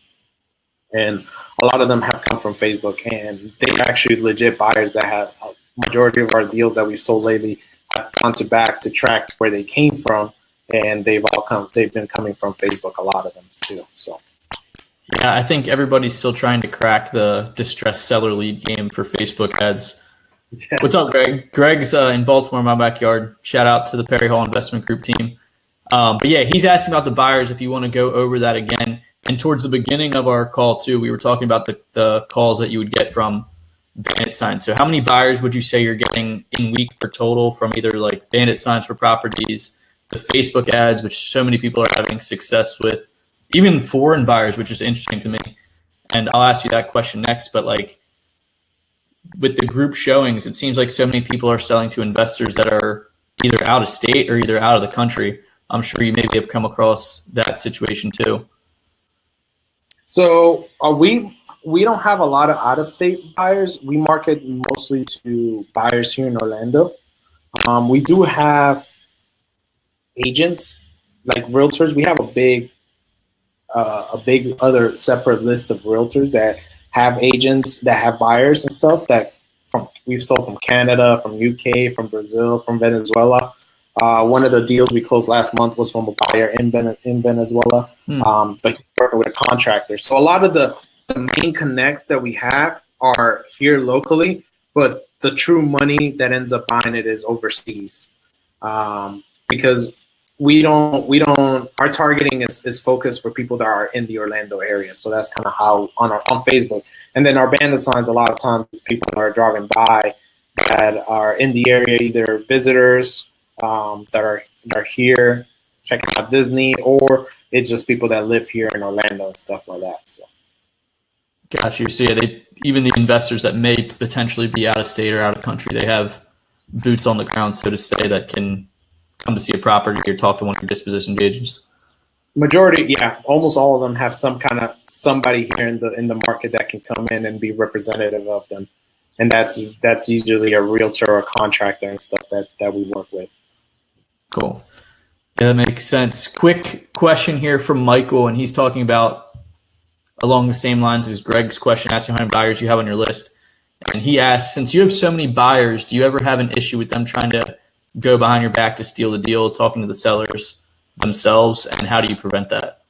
and a lot of them have come from Facebook, and they're actually legit buyers that have a majority of our deals that we've sold lately have gone to back to track where they came from, and they've been coming from Facebook, a lot of them too. So Yeah, I think everybody's still trying to crack the distressed seller lead game for Facebook ads. yeah. What's up, Greg? Greg's in Baltimore, my backyard. Shout out to the Perry Hall Investment Group team. But yeah, he's asking about the buyers, if you want to go over that again. And towards the beginning of our call, too, we were talking about the calls that you would get from bandit signs. So how many buyers would you say you're getting in week per total from either like bandit signs for properties, the Facebook ads, which so many people are having success with, even foreign buyers, which is interesting to me. And I'll ask you that question next. But like with the group showings, it seems like so many people are selling to investors that are either out of state or either out of the country. I'm sure you maybe have come across that situation too. So we don't have a lot of out-of-state buyers. We market mostly to buyers here in Orlando. We do have agents like realtors. We have a big other separate list of realtors that have agents that have buyers and stuff that we've sold from Canada, from UK, from Brazil, from Venezuela. One of the deals we closed last month was from a buyer in Venezuela, but he's working with a contractor. So a lot of the main connects that we have are here locally, but the true money that ends up buying it is overseas, because we don't our targeting is focused for people that are in the Orlando area. So that's kind of how on Facebook. And then our bandit signs, a lot of times people are driving by that are in the area, either visitors that are here checking out Disney, or it's just people that live here in Orlando and stuff like that. So Gosh, you see, even the investors that may potentially be out of state or out of country, they have boots on the ground, so to say, that can come to see a property or talk to one of your disposition agents. majority, yeah, almost all of them have some kind of somebody here in the market that can come in and be representative of them, and that's usually a realtor or a contractor and stuff that we work with. Cool. Yeah, that makes sense. Quick question here from Michael, and he's talking about along the same lines as Greg's question, asking how many buyers you have on your list. And he asks, since you have so many buyers, do you ever have an issue with them trying to go behind your back to steal the deal, talking to the sellers themselves, and how do you prevent that?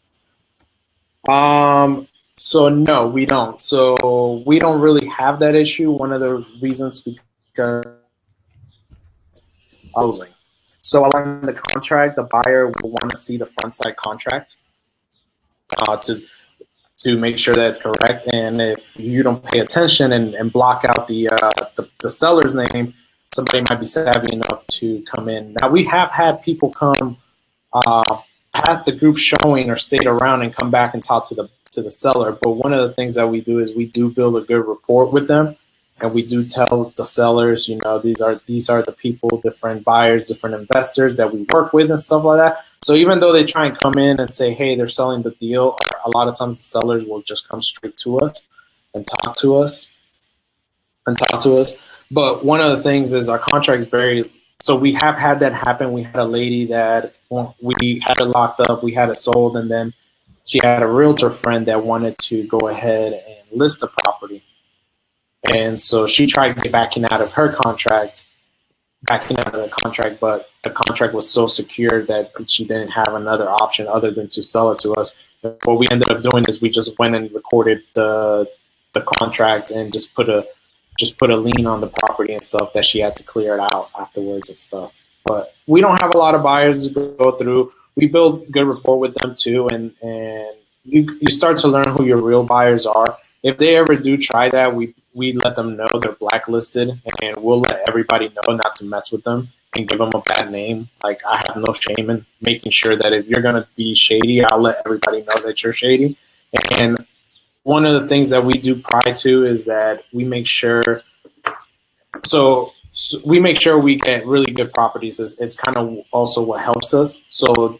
So no, we don't. So we don't really have that issue. One of the reasons because closing. So along the contract, the buyer will want to see the front side contract to make sure that it's correct. And if you don't pay attention and block out the seller's name, somebody might be savvy enough to come in. Now we have had people come past the group showing or stayed around and come back and talk to the seller. But one of the things that we do is we do build a good rapport with them, and we do tell the sellers, these are the people, different buyers, different investors that we work with and stuff like that. So even though they try and come in and say, hey, they're selling the deal, a lot of times the sellers will just come straight to us and talk to us. But one of the things is our contract's very, so we have had that happen. We had a lady that we had it locked up, we had it sold, and then she had a realtor friend that wanted to go ahead and list the property. And so she tried to get backing out of the contract, but the contract was so secure that she didn't have another option other than to sell it to us. What we ended up doing is we just went and recorded the contract and just put a lien on the property and stuff that she had to clear it out afterwards and stuff. But we don't have a lot of buyers to go through. We build good rapport with them too, and you start to learn who your real buyers are. If they ever do try that, we let them know they're blacklisted, and we'll let everybody know not to mess with them and give them a bad name. Like, I have no shame in making sure that if you're going to be shady, I'll let everybody know that you're shady. And one of the things that we do prior to is that we make sure we get really good properties. It's kind of also what helps us. So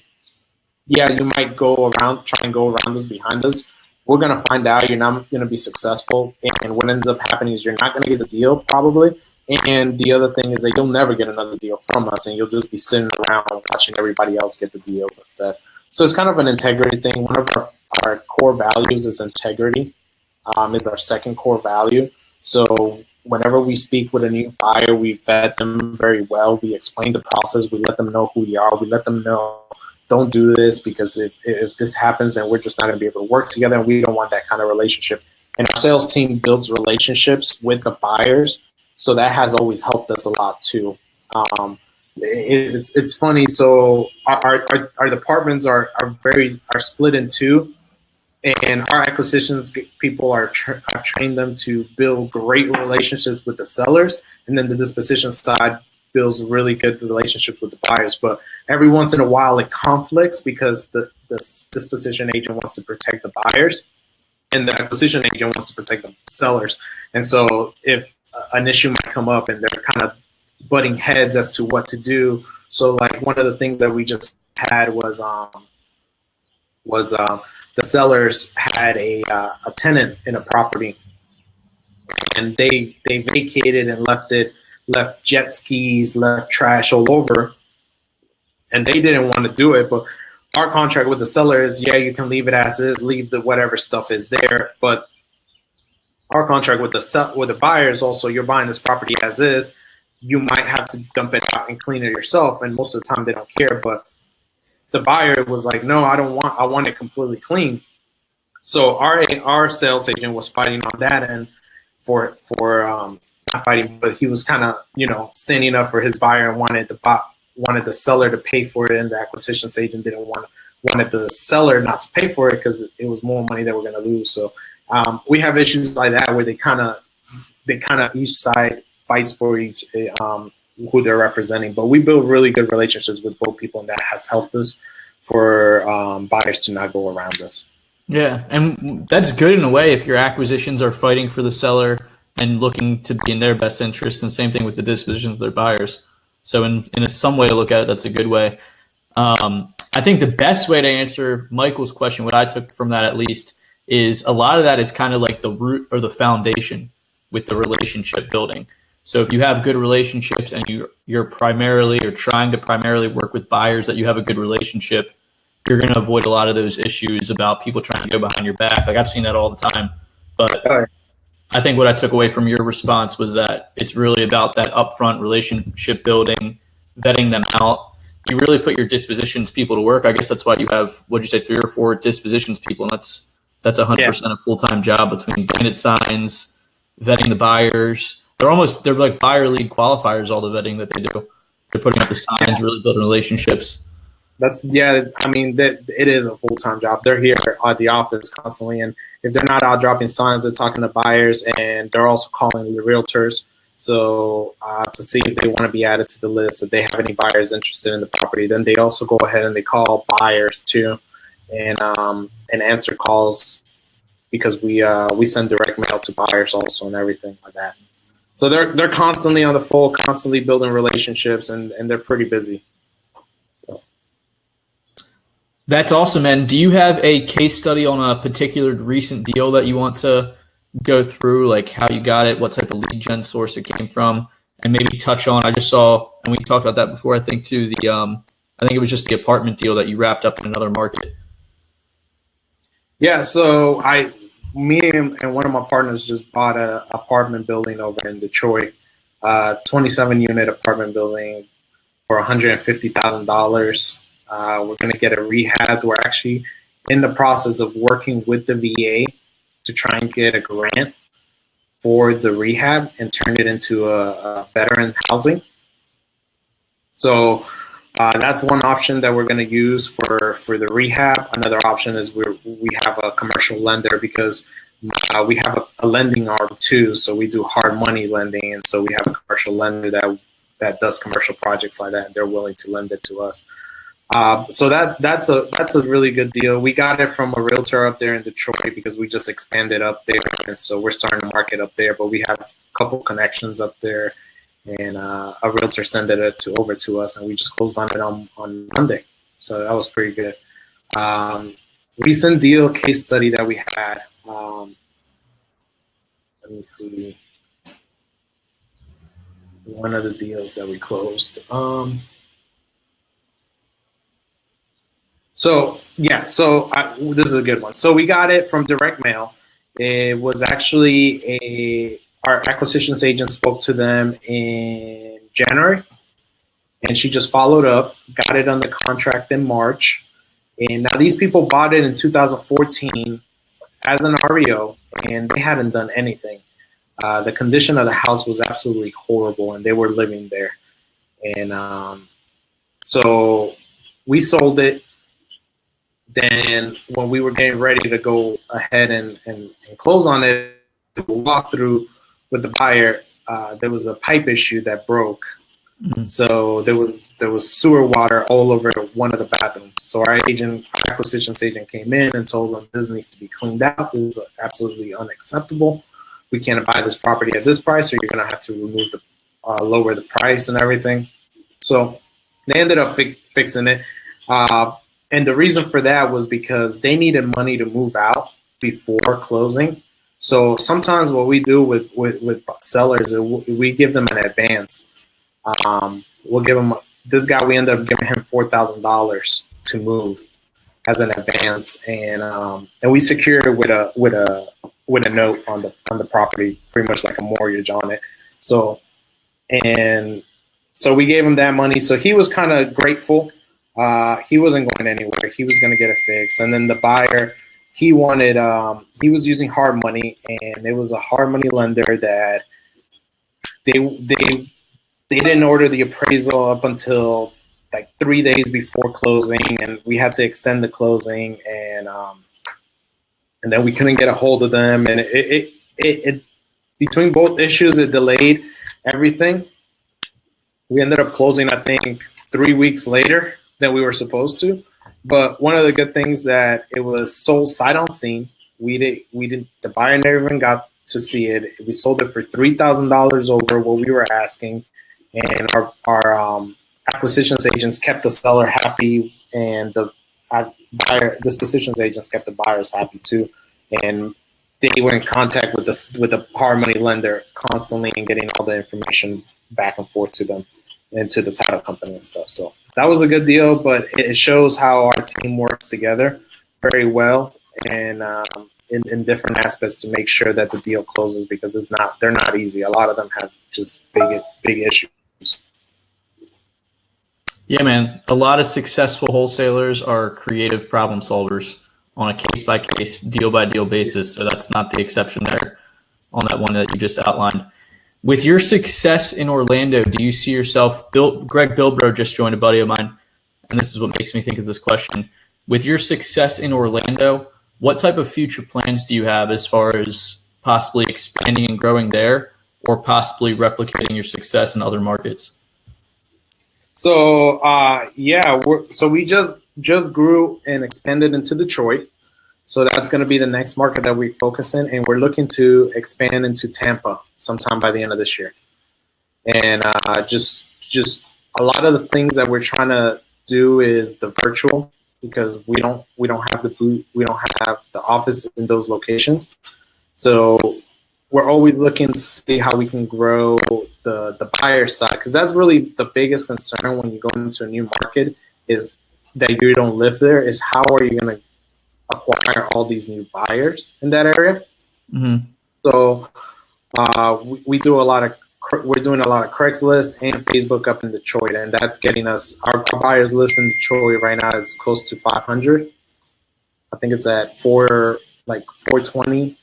yeah, you might try and go around us, behind us. We're going to find out you're not going to be successful. And what ends up happening is you're not going to get a deal probably. And the other thing is that you'll never get another deal from us, and you'll just be sitting around watching everybody else get the deals instead. So it's kind of an integrity thing. One of our core values is integrity, is our second core value. So whenever we speak with a new buyer, we vet them very well. We explain the process. We let them know who we are. We let them know, don't do this, because if this happens, then we're just not going to be able to work together, and we don't want that kind of relationship. And our sales team builds relationships with the buyers, so that has always helped us a lot too. It's funny. So our departments are split in two, and our acquisitions people I've trained them to build great relationships with the sellers, and then the disposition side builds really good relationships with the buyers. But every once in a while it conflicts because the disposition agent wants to protect the buyers and the acquisition agent wants to protect the sellers. And so if an issue might come up and they're kind of butting heads as to what to do. So like one of the things that we just had was the sellers had a tenant in a property, and they vacated and left jet skis, left trash all over, and they didn't want to do it. But our contract with the seller is, yeah, you can leave it as is, leave the whatever stuff is there. But our contract with the buyer is also, you're buying this property as is. You might have to dump it out and clean it yourself, and most of the time they don't care. But the buyer was like, no, I want it completely clean. So our sales agent was fighting on that end for not fighting, but he was kind of, standing up for his buyer and wanted the seller to pay for it, and the acquisitions agent wanted the seller not to pay for it because it was more money that we're going to lose. So we have issues like that where they kind of each side fights for each who they're representing. But we build really good relationships with both people, and that has helped us for buyers to not go around us. Yeah, and that's good in a way if your acquisitions are fighting for the seller and looking to be in their best interest, and same thing with the disposition of their buyers. So in some way to look at it, that's a good way. I think the best way to answer Michael's question, what I took from that at least, is a lot of that is kind of like the root or the foundation with the relationship building. So if you have good relationships and you're primarily or trying to primarily work with buyers that you have a good relationship, you're going to avoid a lot of those issues about people trying to go behind your back. Like, I've seen that all the time. But I think what I took away from your response was that it's really about that upfront relationship building, vetting them out. You really put your dispositions people to work. I guess that's why you have, what'd you say, 3 or 4 dispositions people, and that's 100% a full-time job between bandit signs, vetting the buyers. They're like buyer lead qualifiers, all the vetting that they do. They're putting up the signs, really building relationships. It is a full-time job. They're here at the office constantly, and if they're not out dropping signs, they're talking to buyers, and they're also calling the realtors. So to see if they want to be added to the list, if they have any buyers interested in the property, then they also go ahead and they call buyers too, and answer calls, because we send direct mail to buyers also and everything like that. So they're constantly on the phone, constantly building relationships, and they're pretty busy. So. That's awesome, man. Do you have a case study on a particular recent deal that you want to go through, like how you got it, what type of lead gen source it came from, and maybe touch on? I just saw, and we talked about that before, I think, too, I think it was just the apartment deal that you wrapped up in another market. Yeah, so me and one of my partners just bought an apartment building over in Detroit, 27-unit apartment building for $150,000. We're going to get a rehab. We're actually in the process of working with the VA to try and get a grant for the rehab and turn it into a veteran housing. So that's one option that we're going to use for the rehab. Another option is we have a commercial lender because we have a lending arm too. So we do hard money lending, and so we have a commercial lender that does commercial projects like that, and they're willing to lend it to us. So that's a really good deal. We got it from a realtor up there in Detroit because we just expanded up there, and so we're starting to market up there. But we have a couple connections up there, and a realtor sent it over to us, and we just closed on it on Monday. So that was pretty good. Recent deal case study that we had. Let me see. One of the deals that we closed. This is a good one. So we got it from direct mail. It was actually our acquisitions agent spoke to them in January, and she just followed up, got it under contract in March. And now these people bought it in 2014 as an REO, and they hadn't done anything. The condition of the house was absolutely horrible, and they were living there. And so we sold it. Then when we were getting ready to go ahead and close on it, we walked through with the buyer. There was a pipe issue that broke. Mm-hmm. So there was sewer water all over one of the bathrooms. So our acquisitions agent came in and told them this needs to be cleaned out. This is absolutely unacceptable. We can't buy this property at this price, so you're going to have to lower the price and everything. So they ended up fixing it. And the reason for that was because they needed money to move out before closing. So sometimes what we do with sellers is we give them an advance. We'll give them this guy. We end up giving him $4,000 to move as an advance, and we secured it with a note on the property, pretty much like a mortgage on it. So we gave him that money. So he was kind of grateful. He wasn't going anywhere. He was going to get it fixed. And then the buyer, he was using hard money, and it was a hard money lender that they didn't order the appraisal up until like 3 days before closing, and we had to extend the closing, and then we couldn't get a hold of them, and it between both issues, it delayed everything. We ended up closing, I think, 3 weeks later than we were supposed to. But one of the good things that it was sold sight unseen. The buyer never even got to see it. We sold it for $3,000 over what we were asking, and our acquisitions agents kept the seller happy, and the dispositions agents kept the buyers happy too. And they were in contact with the hard money lender constantly and getting all the information back and forth to them and to the title company and stuff. So that was a good deal, but it shows how our team works together very well and in different aspects to make sure that the deal closes, because they're not easy. A lot of them have just big issues. Yeah, man. A lot of successful wholesalers are creative problem solvers on a case-by-case, deal-by-deal basis. So that's not the exception there on that one that you just outlined. With your success in Orlando, do you see yourself – Greg Bilbro just joined, a buddy of mine, and this is what makes me think of this question. With your success in Orlando, what type of future plans do you have as far as possibly expanding and growing there, or possibly replicating your success in other markets? So we just grew and expanded into Detroit. So that's going to be the next market that we focus in, and we're looking to expand into Tampa sometime by the end of this year. And just a lot of the things that we're trying to do is the virtual, because we don't have the booth, we don't have the office in those locations. So we're always looking to see how we can grow the buyer side, because that's really the biggest concern when you go into a new market, is that you don't live there, is how are you going to acquire all these new buyers in that area. Mm-hmm. So we're doing a lot of Craigslist and Facebook up in Detroit, and that's getting us, our buyers list in Detroit right now is close to 500. I think it's at 420,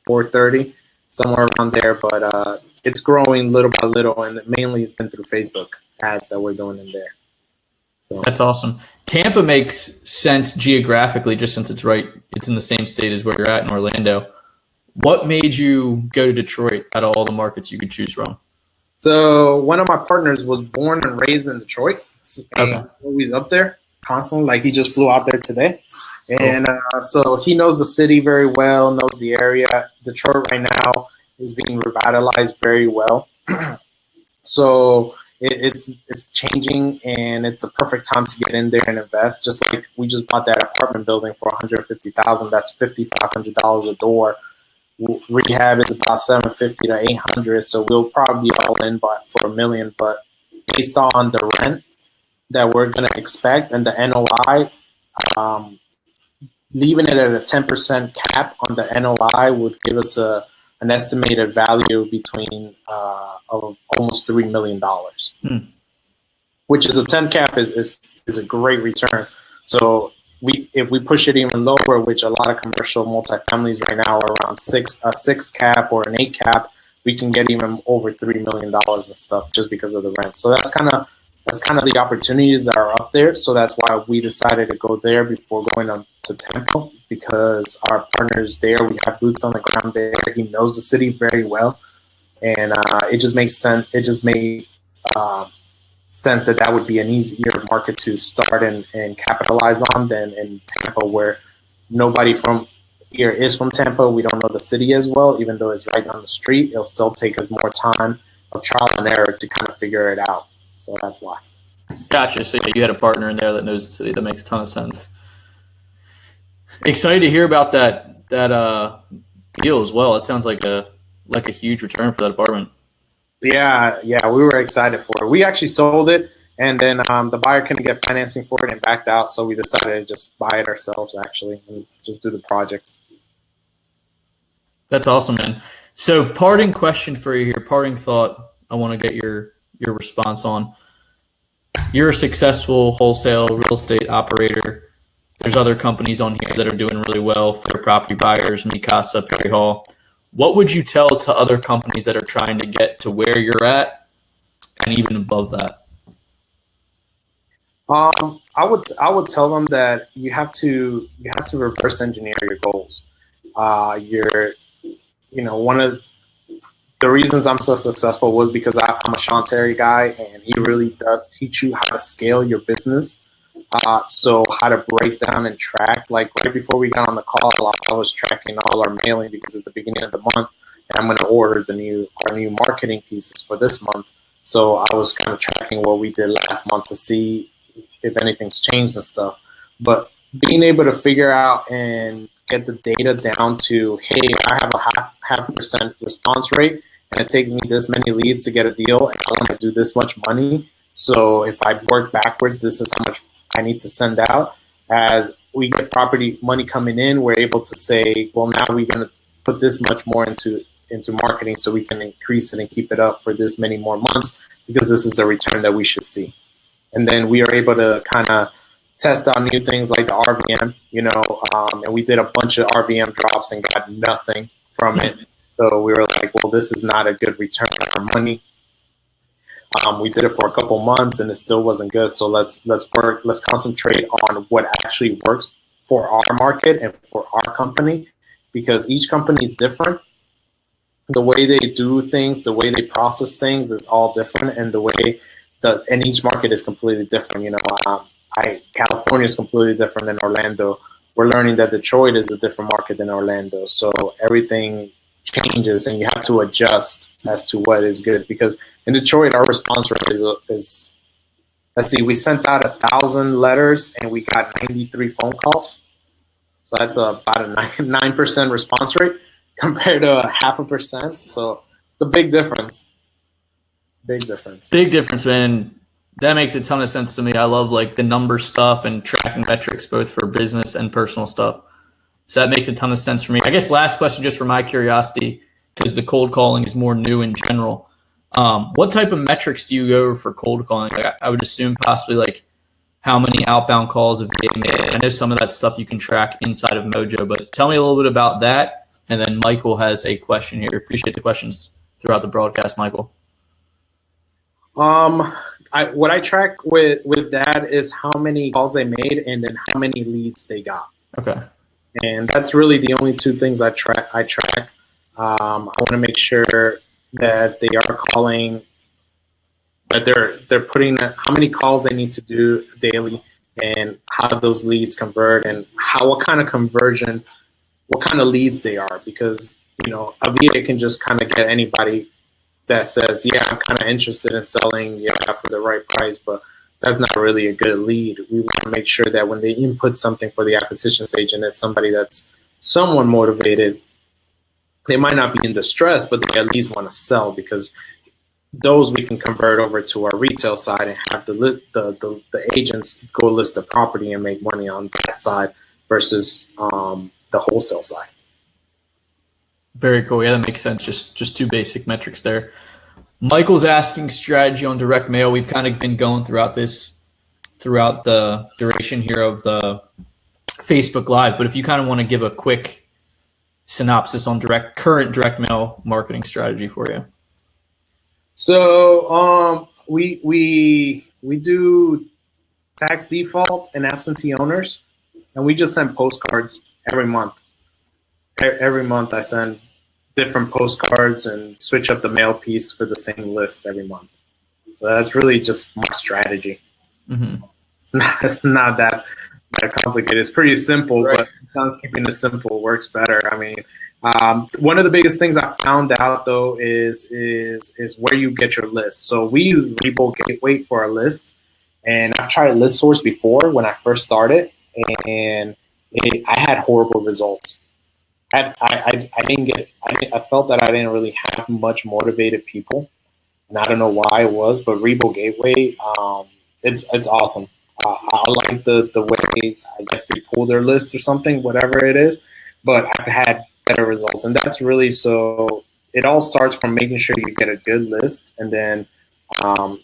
430, somewhere around there. But it's growing little by little, and mainly it's been through Facebook ads that we're doing in there. So that's awesome. Tampa makes sense geographically, just since it's in the same state as where you're at in Orlando. What made you go to Detroit out of all the markets you could choose from? So one of my partners was born and raised in Detroit. Okay. Always up there constantly. Like, he just flew out there today. And so he knows the city very well, knows the area. Detroit right now is being revitalized very well. So it's changing, and it's a perfect time to get in there and invest. Just like we just bought that apartment building for $150,000. That's $5,500 a door. Rehab is about $750 to $800, so we'll probably be all in for $1 million. But based on the rent that we're going to expect and the NOI, leaving it at a 10% cap on the NOI would give us an estimated value between of almost $3 million, which is a 10 cap is a great return. So if we push it even lower, which a lot of commercial multifamilies right now are around a 6 cap or an 8 cap, we can get even over $3 million and stuff just because of the rent. So that's kind of the opportunities that are up there. So that's why we decided to go there before going on to Tampa, because our partner's there. We have boots on the ground there. He knows the city very well, and it just makes sense. It just made sense that would be an easier market to start and capitalize on than in Tampa, where nobody from here is from Tampa. We don't know the city as well, even though it's right down the street. It'll still take us more time of trial and error to kind of figure it out. So that's why. Gotcha. So yeah, you had a partner in there that knows the city. That makes a ton of sense. Excited to hear about that deal as well. It sounds like a huge return for that apartment. Yeah, we were excited for it. We actually sold it, and then the buyer couldn't get financing for it and backed out, so we decided to just buy it ourselves, actually, and just do the project. That's awesome, man. So parting question for you here, parting thought I want to get your response on. You're a successful wholesale real estate operator. There's other companies on here that are doing really well for their property buyers, Mikasa, Perry Hall. What would you tell to other companies that are trying to get to where you're at and even above that? I would tell them that you have to reverse engineer your goals. One of the reasons I'm so successful was because I'm a Sean Terry guy, and he really does teach you how to scale your business. So how to break down and track. Like right before we got on the call, I was tracking all our mailing because it's the beginning of the month, and I'm going to order our new marketing pieces for this month. So I was kind of tracking what we did last month to see if anything's changed and stuff. But being able to figure out and get the data down to, hey, I have a half percent response rate, and it takes me this many leads to get a deal, and I want to do this much money. So if I work backwards, this is how much I need to send out. As we get property money coming in, we're able to say, well, now we're going to put this much more into marketing so we can increase it and keep it up for this many more months, because this is the return that we should see. And then we are able to kind of test out new things like the RVM, and we did a bunch of RVM drops and got nothing from it. So we were like, well, this is not a good return on our money. We did it for a couple months and it still wasn't good. So let's concentrate on what actually works for our market and for our company, because each company is different. The way they do things, the way they process things is all different, and and each market is completely different. California is completely different than Orlando, we're learning that Detroit is a different market than Orlando. So everything changes, and you have to adjust as to what is good. Because in Detroit, our response rate is let's see, we sent out 1,000 letters and we got 93 phone calls. So that's about a 9% response rate compared to 0.5%. So it's a big difference. Big difference. Big difference, man. That makes a ton of sense to me. I love like the number stuff and tracking metrics, both for business and personal stuff. So that makes a ton of sense for me. I guess last question, just for my curiosity, because the cold calling is more new in general. What type of metrics do you go for cold calling? Like, I would assume possibly like how many outbound calls have they made. I know some of that stuff you can track inside of Mojo, but tell me a little bit about that. And then Michael has a question here. Appreciate the questions throughout the broadcast, Michael. What I track with that is how many calls they made and then how many leads they got. Okay. And that's really the only two things I track. I want to make sure that they are calling, that they're putting how many calls they need to do daily, and how those leads convert, and what kind of conversion, what kind of leads they are. Because a VA can just kind of get anybody that says, yeah, I'm kind of interested in selling, for the right price, but that's not really a good lead. We want to make sure that when they input something for the acquisitions agent, it's somebody that's somewhat motivated. They might not be in distress, but they at least want to sell, because those we can convert over to our retail side and have the agents go list the property and make money on that side versus the wholesale side. Very cool. Yeah, that makes sense. Just two basic metrics there. Michael's asking strategy on direct mail. We've kind of been going throughout the duration here of the Facebook Live, but if you kind of want to give a quick synopsis on current direct mail marketing strategy for you. So we do tax default and absentee owners, and we just send postcards every month. Every month I send different postcards and switch up the mail piece for the same list every month. So that's really just my strategy. Mm-hmm. It's not that complicated. It's pretty simple, right. But sometimes keeping it simple works better. I mean, one of the biggest things I found out though is where you get your list. So we use Rebo Gateway for our list, and I've tried List Source before when I first started, and I had horrible results. I felt that I didn't really have much motivated people, and I don't know why it was, but Rebo Gateway, it's awesome. I like the way, I guess, they pull their list or something, whatever it is, but I've had better results, and that's really, so it all starts from making sure you get a good list, and then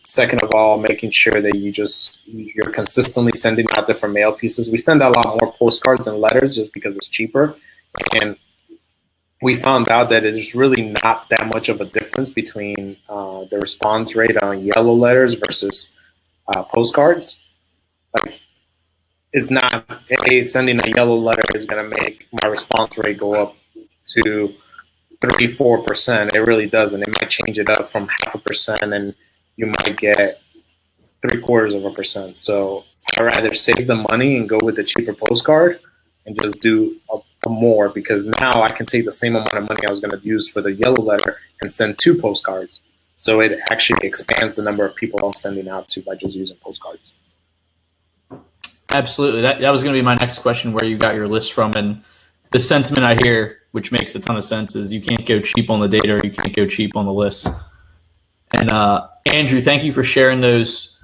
second of all, making sure that you're consistently sending out different mail pieces. We send out a lot more postcards and letters just because it's cheaper. And we found out that it's really not that much of a difference between the response rate on yellow letters versus postcards. Like, it's not, sending a yellow letter is going to make my response rate go up to 3-4%. It really doesn't. It might change it up from 0.5%, and you might get 0.75%. So I'd rather save the money and go with the cheaper postcard and just do a more, because now I can take the same amount of money I was going to use for the yellow letter and send 2 postcards. So it actually expands the number of people I'm sending out to by just using postcards. Absolutely. That was going to be my next question, where you got your list from. And the sentiment I hear, which makes a ton of sense, is you can't go cheap on the data, or you can't go cheap on the list. And Andrew, thank you for sharing those.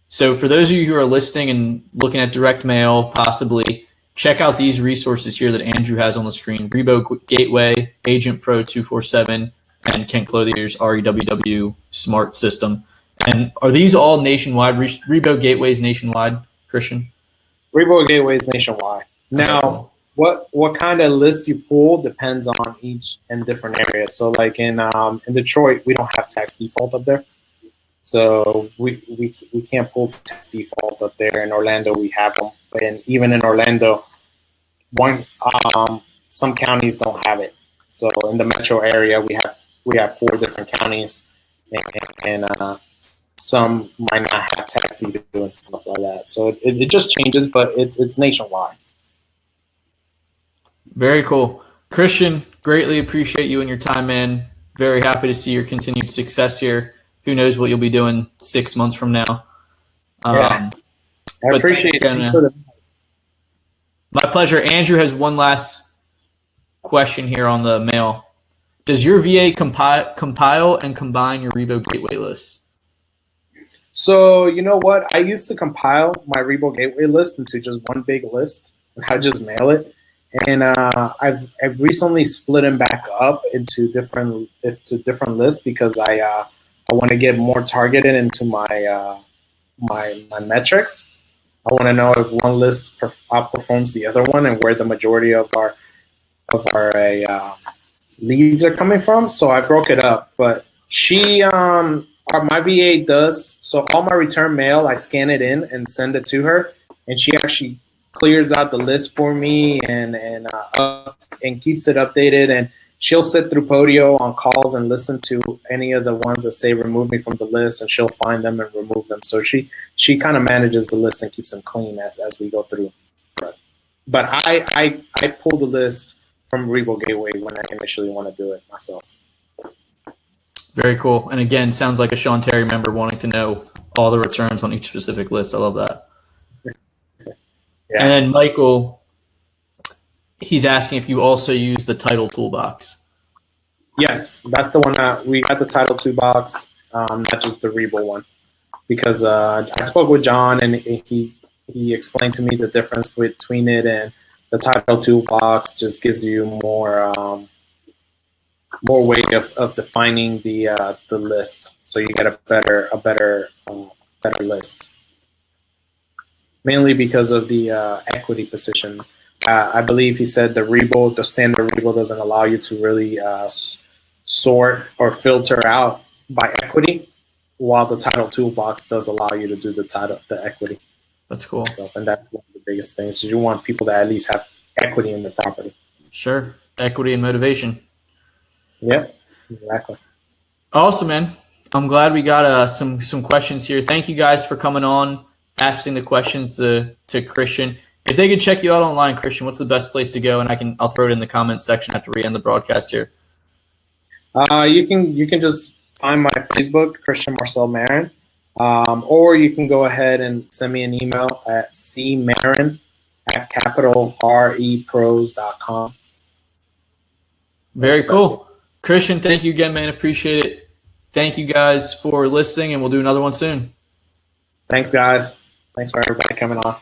So for those of you who are listening and looking at direct mail, possibly, check out these resources here that Andrew has on the screen: Rebo Gateway, Agent Pro 247, and Ken Clothier's REWW Smart System. And are these all nationwide? Rebo Gateway's nationwide, Christian? Rebo Gateway is nationwide. Now, what kind of list you pull depends on each and different areas. So like in Detroit, we don't have tax default up there. So we can't pull tax default up there. In Orlando, we have them. And even in Orlando, some counties don't have it. So in the metro area, we have 4 different counties, and some might not have tax default and stuff like that. So it just changes, but it's nationwide. Very cool. Christian, greatly appreciate you and your time, man. Very happy to see your continued success here. Who knows what you'll be doing 6 months from now. Yeah, I But appreciate thanks again, man. My pleasure. Andrew has one last question here on the mail. Does your VA compile and combine your Rebo Gateway list? So you know what? I used to compile my Rebo Gateway list into just one big list, and I just mail it. And I've recently split them back up into different lists because I want to get more targeted into my metrics. I want to know if one list outperforms the other one and where the majority of our leads are coming from. So I broke it up. But my VA does, so all my return mail, I scan it in and send it to her, and she actually clears out the list for me and keeps it updated. And she'll sit through Podio on calls and listen to any of the ones that say remove me from the list, and she'll find them and remove them. So she kind of manages the list and keeps them clean as we go through. But I pull the list from Rebo Gateway when I initially want to do it myself. Very cool. And again, sounds like a Sean Terry member wanting to know all the returns on each specific list. I love that. Yeah. And then Michael, he's asking if you also use the title toolbox. Yes, that's the one that we got, the title toolbox, not just the Rebo one. Because I spoke with John and he explained to me the difference between it, and the title toolbox just gives you more way of defining the list, so you get a better list. Mainly because of the equity position. I believe he said the standard Rebo doesn't allow you to really sort or filter out by equity, while the title toolbox does allow you to do the equity. That's cool. Stuff. And that's one of the biggest things. So you want people to at least have equity in the property. Sure. Equity and motivation. Yeah, exactly. Awesome, man. I'm glad we got some questions here. Thank you guys for coming on, asking the questions to Christian. If they could check you out online, Christian, what's the best place to go? And I'll throw it in the comments section after we end the broadcast here. You can just find my Facebook, Christian Marcel Marin, or you can go ahead and send me an email at cmarin@capitalrepros.com. Very cool. Christian, thank you again, man. Appreciate it. Thank you guys for listening, and we'll do another one soon. Thanks, guys. Thanks for everybody coming on.